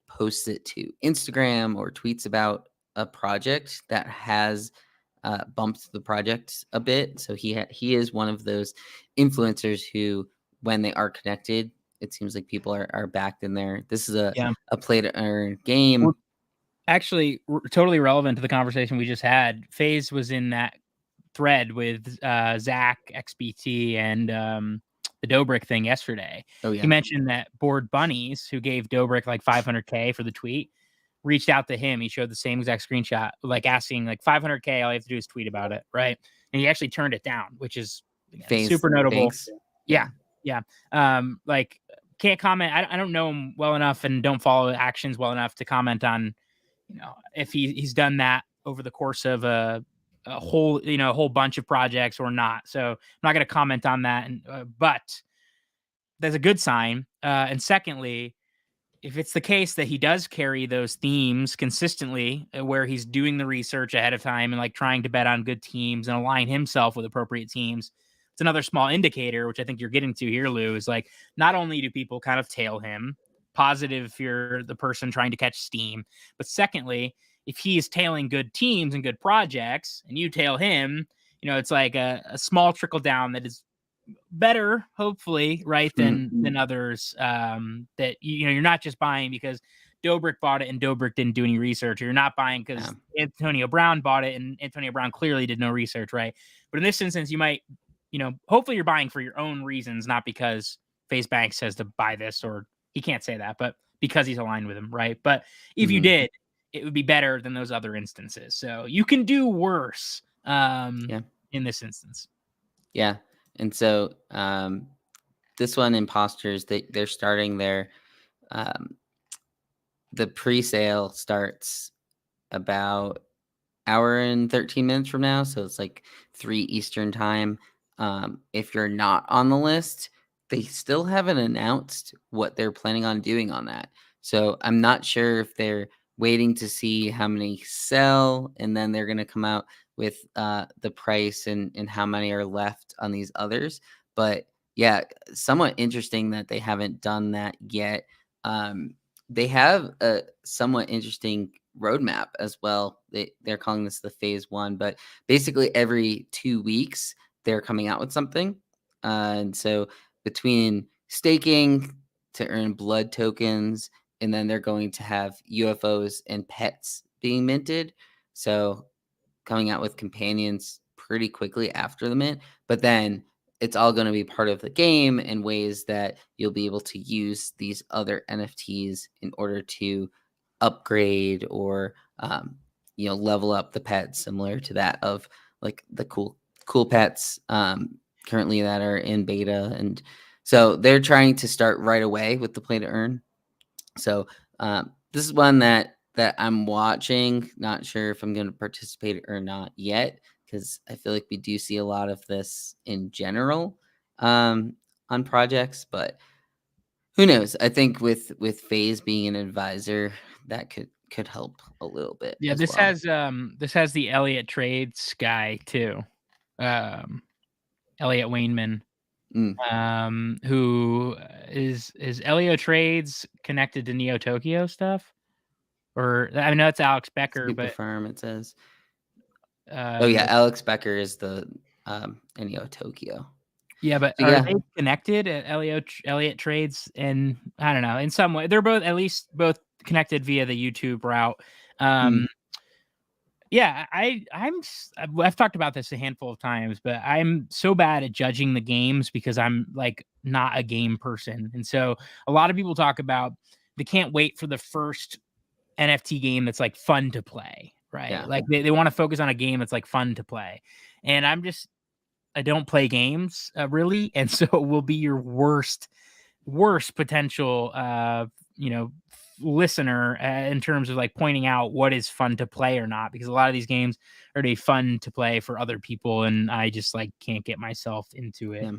posts it to Instagram or tweets about a project that has bumped the project a bit. So he is one of those influencers who, when they are connected, it seems like people are backed in there. This is Yeah. a play to earn game. Well, actually, totally relevant to the conversation we just had. FaZe was in that thread with Zach XBT and the Dobrik thing yesterday. Oh He yeah, mentioned that Bored Bunnies, who gave Dobrik like 500K for the tweet, reached out to him. He showed the same exact screenshot, like asking like 500K. All you have to do is tweet about it, right? And he actually turned it down, which is again, FaZe super notable. Banks. Yeah, yeah. Like can't comment. I don't know him well enough and don't follow actions well enough to comment on, if he's done that over the course of a whole bunch of projects or not. So I'm not going to comment on that. And but that's a good sign. And secondly, if it's the case that he does carry those themes consistently, where he's doing the research ahead of time and like trying to bet on good teams and align himself with appropriate teams, it's another small indicator, which I think you're getting to here, Lou, is like not only do people kind of tail him, positive if you're the person trying to catch steam, but secondly, if he is tailing good teams and good projects and you tail him, it's like a small trickle down that is better, hopefully, right, than others. That you're not just buying because Dobrik bought it and Dobrik didn't do any research, or you're not buying because Antonio Brown bought it and Antonio Brown clearly did no research, right? But in this instance, you might, hopefully you're buying for your own reasons, not because FaZe Banks says to buy this, or he can't say that, but because he's aligned with him, right? But if you did, it would be better than those other instances. So you can do worse in this instance. Yeah. And so this one, Impostors, they're starting their the pre-sale starts about hour and 13 minutes from now. So it's like 3 Eastern time. If you're not on the list, they still haven't announced what they're planning on doing on that. So I'm not sure if they're waiting to see how many sell and then they're going to come out with the price and how many are left on these others. But yeah, somewhat interesting that they haven't done that yet. They have a somewhat interesting roadmap as well. They're calling this the phase one, but basically every 2 weeks they're coming out with something. And so between staking to earn blood tokens, and then they're going to have UFOs and pets being minted. So coming out with companions pretty quickly after the mint, but then it's all going to be part of the game in ways that you'll be able to use these other NFTs in order to upgrade or level up the pets, similar to that of like the cool pets currently that are in beta. And so they're trying to start right away with the play to earn. So this is one that I'm watching. Not sure if I'm going to participate or not yet, because I feel like we do see a lot of this in general on projects. But who knows? I think with FaZe being an advisor, that could help a little bit. Yeah, as this well. has the Elliott Trades guy too. Elliott Wainman. Who is Elliott Trades connected to Neo Tokyo stuff? Or I know it's Alex Becker, Super but Farm, it says. Oh yeah, Alex Becker is the Neo Tokyo. Yeah, but So are yeah. they connected at Elliott Trades? And I don't know, in some way, they're both at least both connected via the YouTube route. Mm, Yeah, I've talked about this a handful of times, but I'm so bad at judging the games because I'm like not a game person. And so a lot of people talk about they can't wait for the first NFT game that's like fun to play, right? yeah. Like they want to focus on a game that's like fun to play. And I don't play games really. And so it will be your worst potential you know listener in terms of like pointing out what is fun to play or not, because a lot of these games are really fun to play for other people and I just like can't get myself into it.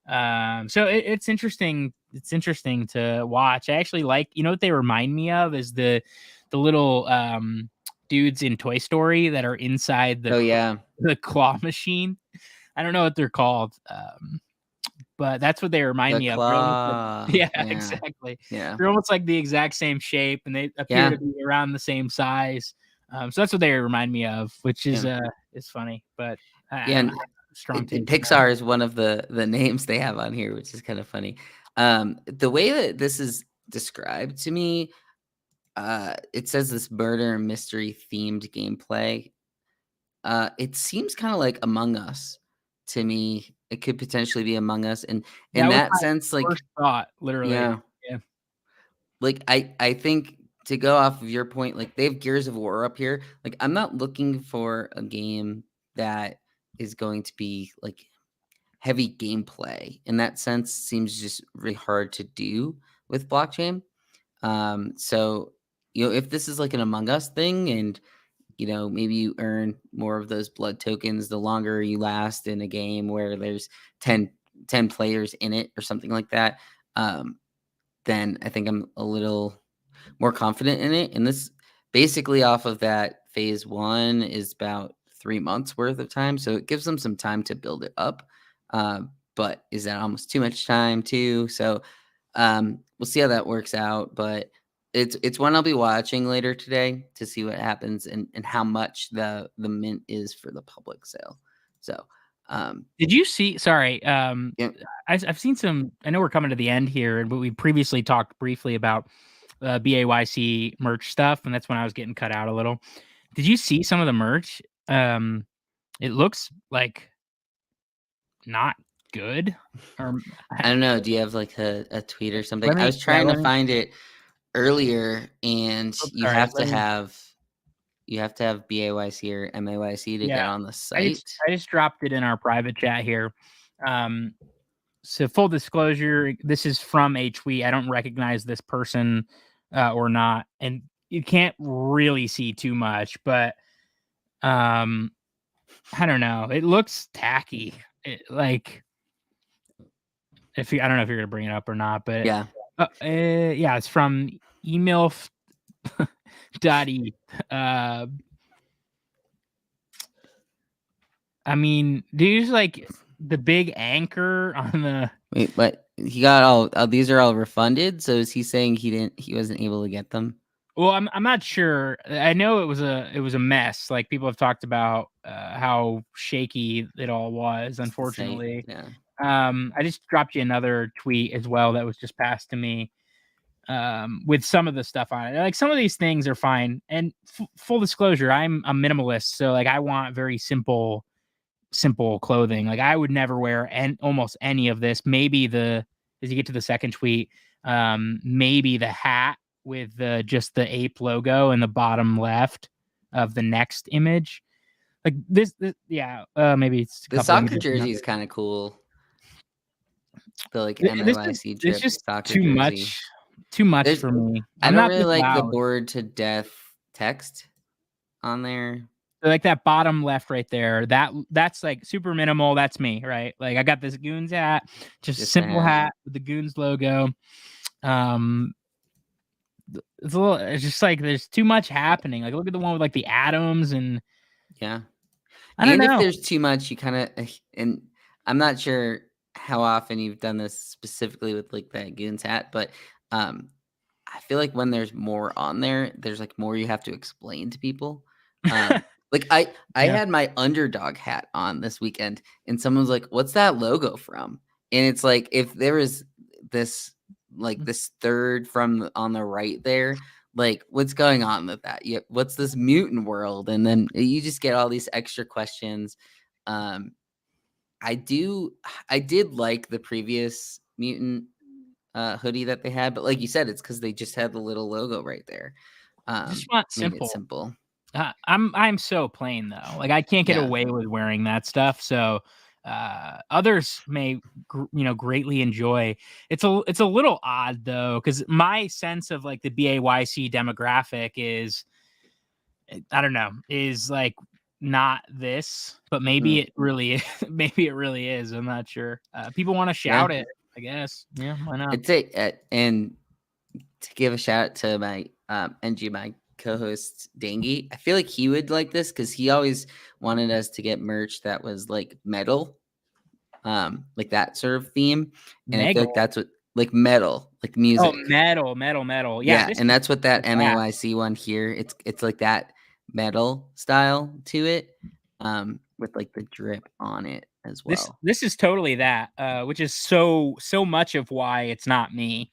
Yeah. So it's interesting to watch. I actually like, what they remind me of is the little dudes in Toy Story that are inside Oh yeah. the claw machine. I don't know what they're called. But that's what they remind The me of. They're almost like claw. yeah, Yeah. exactly. Yeah. They're almost like the exact same shape, and they appear Yeah. to be around the same size. So that's what they remind me of, which Yeah. is funny. But I Yeah. don't And have strong taste in that. Pixar is one of the names they have on here, which is kind of funny. The way that this is described to me, it says this murder mystery themed gameplay. It seems kind of like Among Us to me. It could potentially be Among Us, and in That was that my sense, like, first thought, literally. yeah, Yeah. like I think to go off of your point, like they have Gears of War up here. Like I'm not looking for a game that is going to be like heavy gameplay. In that sense, seems just really hard to do with blockchain. So if this is like an Among Us thing, and maybe you earn more of those blood tokens the longer you last in a game where there's 10 players in it or something like that, then I think I'm a little more confident in it. And this basically off of that phase one is about 3 months worth of time. So it gives them some time to build it up. But is that almost too much time too? So we'll see how that works out. But it's one I'll be watching later today to see what happens and how much the mint is for the public sale. So Did you see? Sorry, yeah, I've seen some. I know we're coming to the end here, but we previously talked briefly about BAYC merch stuff, and that's when I was getting cut out a little. Did you see some of the merch? It looks like not good. Or I don't know. Do you have like a tweet or something? let I me, was yeah, trying to find it earlier, and oops, sorry, let me, you have to have BAYC or MAYC to yeah, get on the I just, site. I just dropped it in our private chat here. Um, so full disclosure, this is from a tweet. I don't recognize this person or not, and you can't really see too much, but um, I don't know. It looks tacky. Like I don't know if you're gonna bring it up or not, but Yeah. yeah, it's from email Dotty. Uh, I mean, dude's like the big anchor on the. Wait, but he got all these are all refunded. So is he saying he wasn't able to get them? Well, I'm not sure. I know it was a mess. Like people have talked about how shaky it all was. It's the site. Unfortunately, Yeah. I just dropped you another tweet as well that was just passed to me with some of the stuff on it. Like some of these things are fine. And full disclosure, I'm a minimalist, so like I want very simple clothing. Like I would never wear almost any of this. Maybe as you get to the second tweet, maybe the hat with just the ape logo in the bottom left of the next image. Like yeah, maybe it's a The couple soccer images. jersey is kind of cool. The like This is MAYC it's drip just soccer jersey. too much There's for me. I I'm don't not really this like the loud. bored to death text on there. Like that bottom left right there, that's like super minimal. That's me, right? Like I got this Goons hat, just Just the simple hat. hat with the Goons logo. Um, it's just like there's too much happening. Like look at the one with like the atoms and Yeah. I don't And if know. there's too much, you kind of and I'm not sure how often you've done this specifically with like that Goons hat, but um I feel like when there's more on there, there's like more you have to explain to people. Like I Yeah. had my underdog hat on this weekend and someone was like, "What's that logo from?" And it's like if there was this like this third from on the right there, like what's going on with that? What's this mutant world? And then you just get all these extra questions. Um, I did like the previous mutant hoodie that they had, but like you said, it's because they just had the little logo right there. Just want Made it simple. simple. I'm so plain though. Like I can't get Yeah. away with wearing that stuff. So others may greatly enjoy. It's a little odd though, because my sense of like the BAYC demographic is I don't know, is like not this, but maybe it really is. Maybe it really is. I'm not sure. People want to Yeah. shout it, I guess. Yeah, why not? I'd say, and to give a shout out to my NG, my co-host Dangy. I feel like he would like this because he always wanted us to get merch that was like metal, like that sort of theme. And I feel like Megal. that's what like metal, like Oh, music. metal. Yeah, Yeah, this and is that's what that that. MAYC one here. It's like that metal style to it, with like the drip on it as This well. this is totally that, which is so much of why it's not me.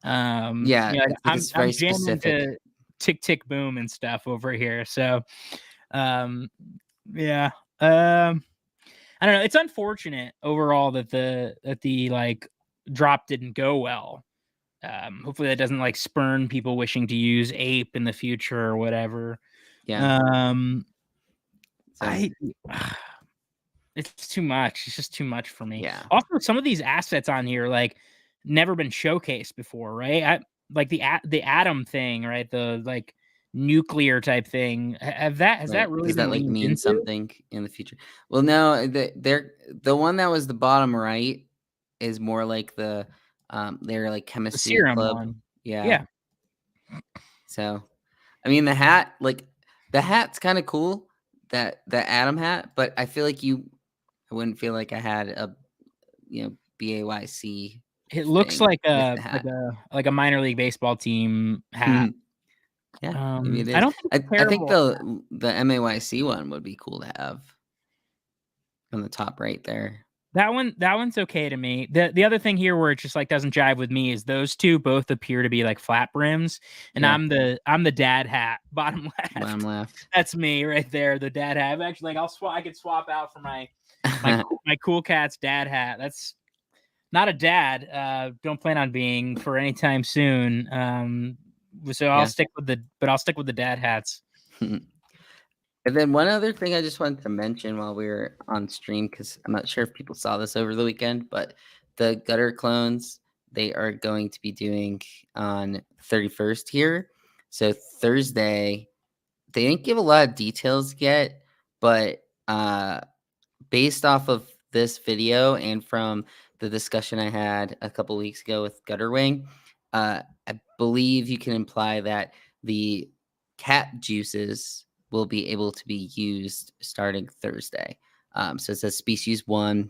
Yeah, Like, it's like it's very I'm jamming specific. to Tick Tick Boom and stuff over here. So, um, yeah. I don't know. It's unfortunate overall that the like drop didn't go well. Hopefully that doesn't like spurn people wishing to use Ape in the future or whatever. Yeah. Um, So I It's too much. It's just too much for me. yeah. Also, some of these assets on here, like, never been showcased before, right? Like the atom thing, right? The like nuclear type thing. Has that Right. really Does that been like leaned mean into? something in the future? Well, no, the one that was the bottom right is more like they're like The chemistry serum club. one. Yeah. Yeah. So I mean the hat, like the hat's kind of cool, that the Atom hat, but I feel like I wouldn't feel like I had a BAYC It looks thing like with a the hat. minor league baseball team hat. Yeah, maybe it I is. don't think it's I think terrible. the MAYC one would be cool to have on the top right there. That one's okay to me. The other thing here where it just like doesn't jive with me is those two both appear to be like flat brims, and Yeah, I'm the dad hat bottom bottom left. left. That's me right there, the dad hat. I'm actually like I could swap out for my cool cat's dad hat. That's not a dad. Don't plan on being for any time soon. So Yeah. I'll stick with the dad hats. And then one other thing I just wanted to mention while we were on stream, because I'm not sure if people saw this over the weekend, but the gutter clones they are going to be doing on 31st here. So Thursday, they didn't give a lot of details yet, but based off of this video and from the discussion I had a couple weeks ago with Gutterwing, I believe you can imply that the cat juices will be able to be used starting Thursday. So it says species one,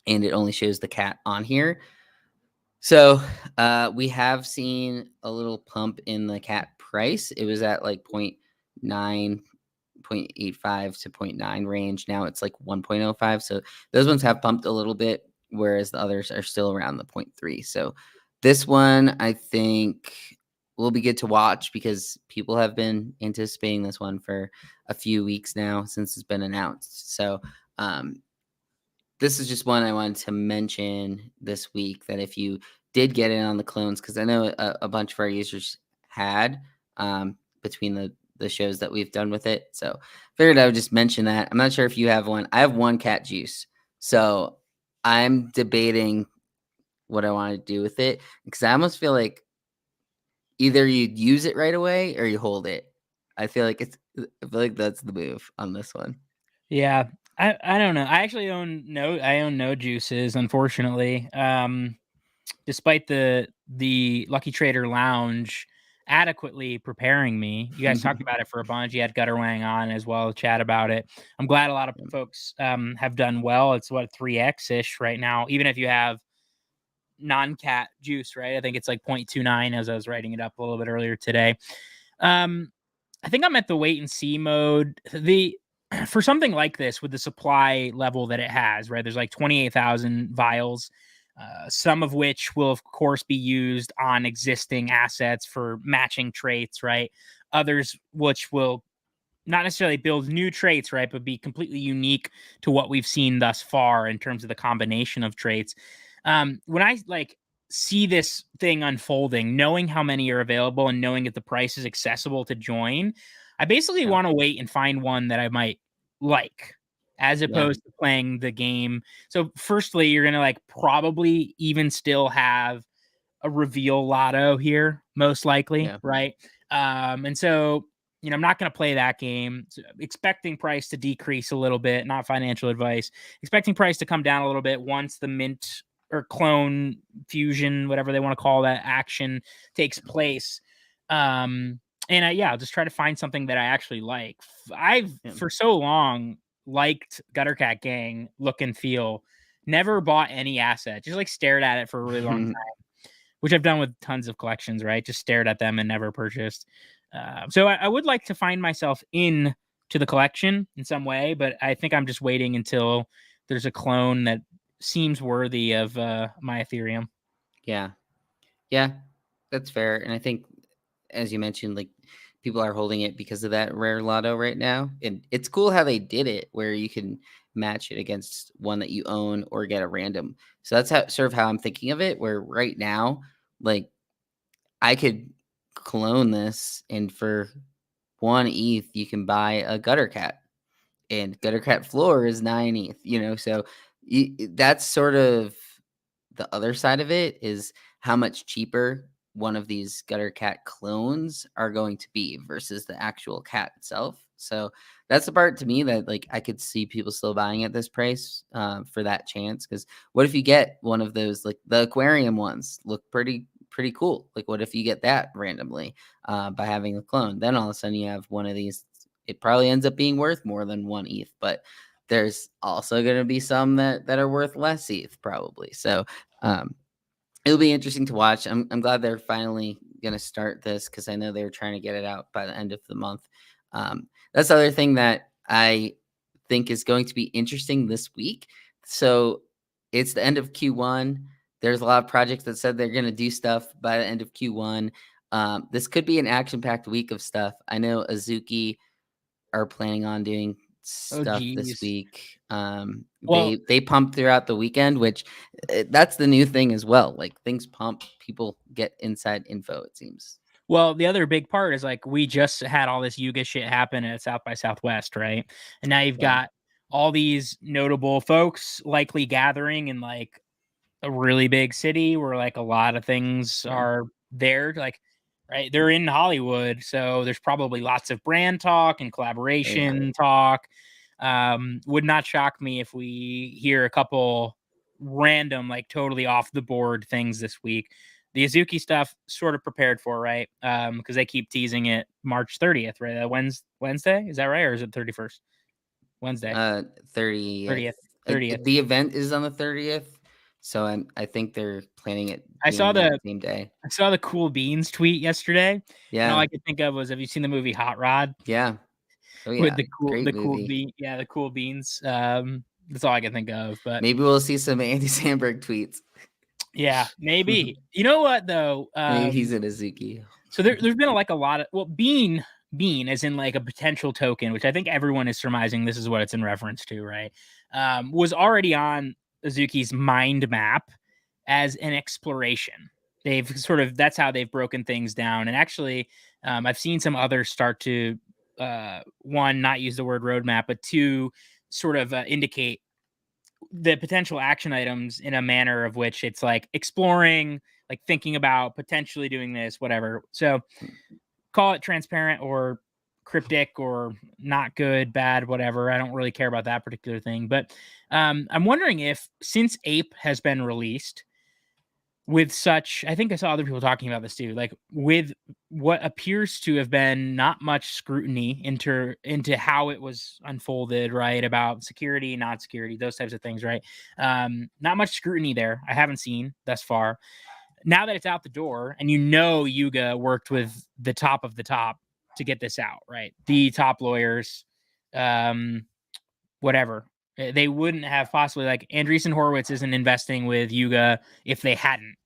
and it only shows the cat on here. So we have seen a little pump in the cat price. It was at like 0.9 0.85 to 0.9 range. Now it's like 1.05. So those ones have pumped a little bit, whereas the others are still around the 0.3. So this one, I think, will be good to watch because people have been anticipating this one for a few weeks now since it's been announced. So this is just one I wanted to mention this week that if you did get in on the clones, because I know a bunch of our users had between the shows that we've done with it. So figured I would just mention that. I'm not sure if you have one. I have one cat juice. So I'm debating what I want to do with it because I almost feel like either you use it right away or you hold it. I feel like that's the move on this one. Yeah. I don't know. I actually own no juices, unfortunately. Despite the Lucky Trader Lounge adequately preparing me. You guys talked about it for a bunch. You had Gutterwang on as well, chat about it. I'm glad a lot of folks have done well. It's what 3x ish right now, even if you have non-cat juice, right? I think it's like 0.29 as I was writing it up a little bit earlier today. I think I'm at the wait and see mode. For something like this with the supply level that it has, right? There's like 28,000 vials. some of which will, of course, be used on existing assets for matching traits, right? Others which will not necessarily build new traits, right, but be completely unique to what we've seen thus far in terms of the combination of traits. When I see this thing unfolding, knowing how many are available and knowing that the price is accessible to join, I basically Yeah. want to wait and find one that I might like, as Yeah. opposed to playing the game. So firstly, you're gonna probably even still have a reveal lotto here, most likely, Yeah. right? And so, I'm not going to play that game. So expecting price to decrease a little bit, not financial advice. Expecting price to come down a little bit once the mint or clone fusion, whatever they want to call that action, takes place. And I'll just try to find something that I actually like. I've Yeah. for so long liked Gutter Cat Gang look and feel. Never bought any asset, just stared at it for a really long time, which I've done with tons of collections, right? Just stared at them and never purchased. So I would like to find myself in to the collection in some way, but I think I'm just waiting until there's a clone that seems worthy of my Ethereum. Yeah. Yeah. That's fair. And I think, as you mentioned, like people are holding it because of that rare lotto right now. And it's cool how they did it where you can match it against one that you own or get a random. So that's how sort of how I'm thinking of it, where right now, like I could clone this and for 1 ETH you can buy a gutter cat. And gutter cat floor is 9 ETH, so that's sort of the other side of it is how much cheaper one of these gutter cat clones are going to be versus the actual cat itself. So that's the part to me that like I could see people still buying at this price for that chance. Because what if you get one of those like the aquarium ones look pretty cool? Like what if you get that randomly by having a clone? Then all of a sudden you have one of these. It probably ends up being worth more than 1 ETH, but there's also going to be some that are worth less ETH probably. So um, it'll be interesting to watch. I'm glad they're finally gonna start this because I know they were trying to get it out by the end of the month. That's the other thing that I think is going to be interesting this week. So it's the end of Q1. There's a lot of projects that said they're gonna do stuff by the end of Q1. This could be an action-packed week of stuff. I know Azuki are planning on doing Oh, stuff this geez. week. Well, They pump throughout the weekend, which that's the new thing as well. Like things pump, people get inside info. It seems. the other big part is we just had all this Yuga shit happen at South by Southwest, right? And now you've Yeah, got all these notable folks likely gathering in a really big city where a lot of things yeah, are there, right, they're in Hollywood, so there's probably lots of brand talk and oh yeah, collaboration talk. Would not shock me if we hear a couple random totally off the board things this week. The Azuki stuff sort of prepared for, right? Because they keep teasing it March 30th, right? That Wednesday, is that right, or is it 31st? Wednesday. 30th. 30th. 30th. The event is on the 30th, so I think they're planning it I saw being that the same day. I saw the Cool Beans tweet yesterday, and all Yeah, I could think of was, have you seen the movie Hot Rod yeah, oh with yeah, the great cool movie. the Cool Beans? That's all I can think of. But Maybe we'll see some Andy Samberg tweets. yeah, maybe. You know what though? Maybe he's in Azuki. So there's been a lot of Bean as in a potential token, which I think everyone is surmising this is what it's in reference to, right? Was already on Azuki's mind map as an exploration. They've that's how they've broken things down. And actually, I've seen some others start to one, not use the word roadmap, but two, sort of indicate the potential action items in a manner of which it's exploring, thinking about potentially doing this, whatever. So call it transparent or cryptic or not good, bad, whatever. I don't really care about that particular thing. But I'm wondering if, since Ape has been released, with such, I think I saw other people talking about this too, with what appears to have been not much scrutiny into how it was unfolded, right? About security, not security, those types of things, right? Not much scrutiny there. I haven't seen thus far. Now that it's out the door, and Yuga worked with the top of the top to get this out, right? The top lawyers, whatever. They wouldn't have possibly, like, Andreessen Horowitz isn't investing with Yuga if they hadn't.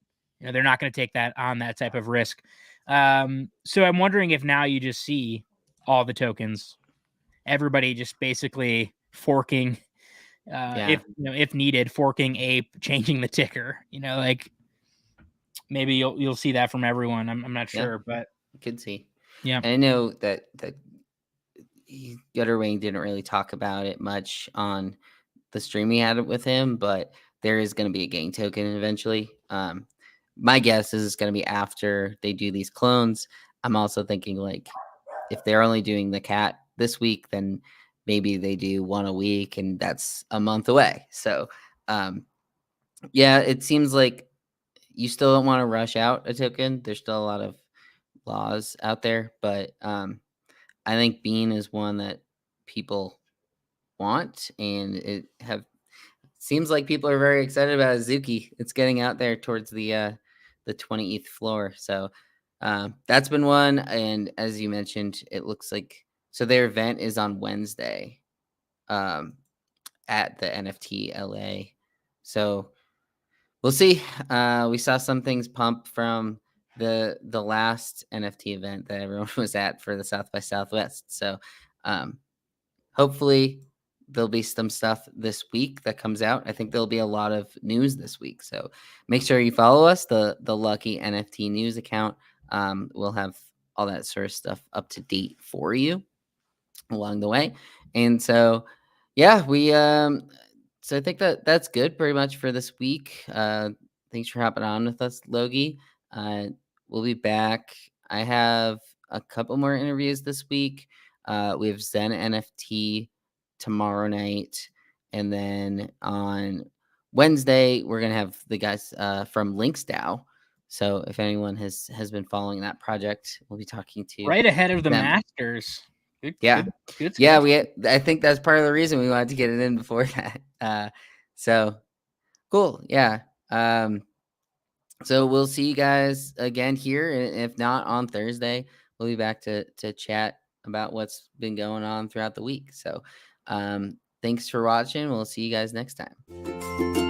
They're not going to take that on, that type of risk. So I'm wondering if now you just see all the tokens, everybody just basically forking, Yeah, if needed, forking Ape, changing the ticker. Like, maybe you'll see that from everyone. I'm not yeah, sure, but you could see. yeah. And I know that Gutterwing didn't really talk about it much on the stream he had it with him, but there is going to be a gang token eventually. My guess is it's going to be after they do these clones. I'm also thinking, like, if they're only doing the cat this week, then maybe they do one a week, and that's a month away. So, yeah, it seems like you still don't want to rush out a token. There's still a lot of laws out there, but I think Bean is one that people want, and it have seems like people are very excited about Azuki. It's getting out there towards the 20th floor. So that's been one. And as you mentioned, it looks like so their event is on Wednesday um, at the NFT LA. So we'll see. We saw some things pump from the last NFT event that everyone was at for the South by Southwest. So um, hopefully there'll be some stuff this week that comes out. I think there'll be a lot of news this week. So make sure you follow us, the Lucky NFT news account. We'll have all that sort of stuff up to date for you along the way. And so yeah, we so I think that that's good pretty much for this week. Thanks for hopping on with us, Logie. Uh, we'll be back. I have a couple more interviews this week. We have Zen NFT tomorrow night, and then on Wednesday we're gonna have the guys from LinksDAO. So if anyone has been following that project, we'll be talking to Right ahead of the them. Masters. Good, Yeah. good, good Yeah, schedule. I think that's part of the reason we wanted to get it in before that. So cool. Yeah. So we'll see you guys again here. If not on Thursday, we'll be back to chat about what's been going on throughout the week. So thanks for watching. We'll see you guys next time.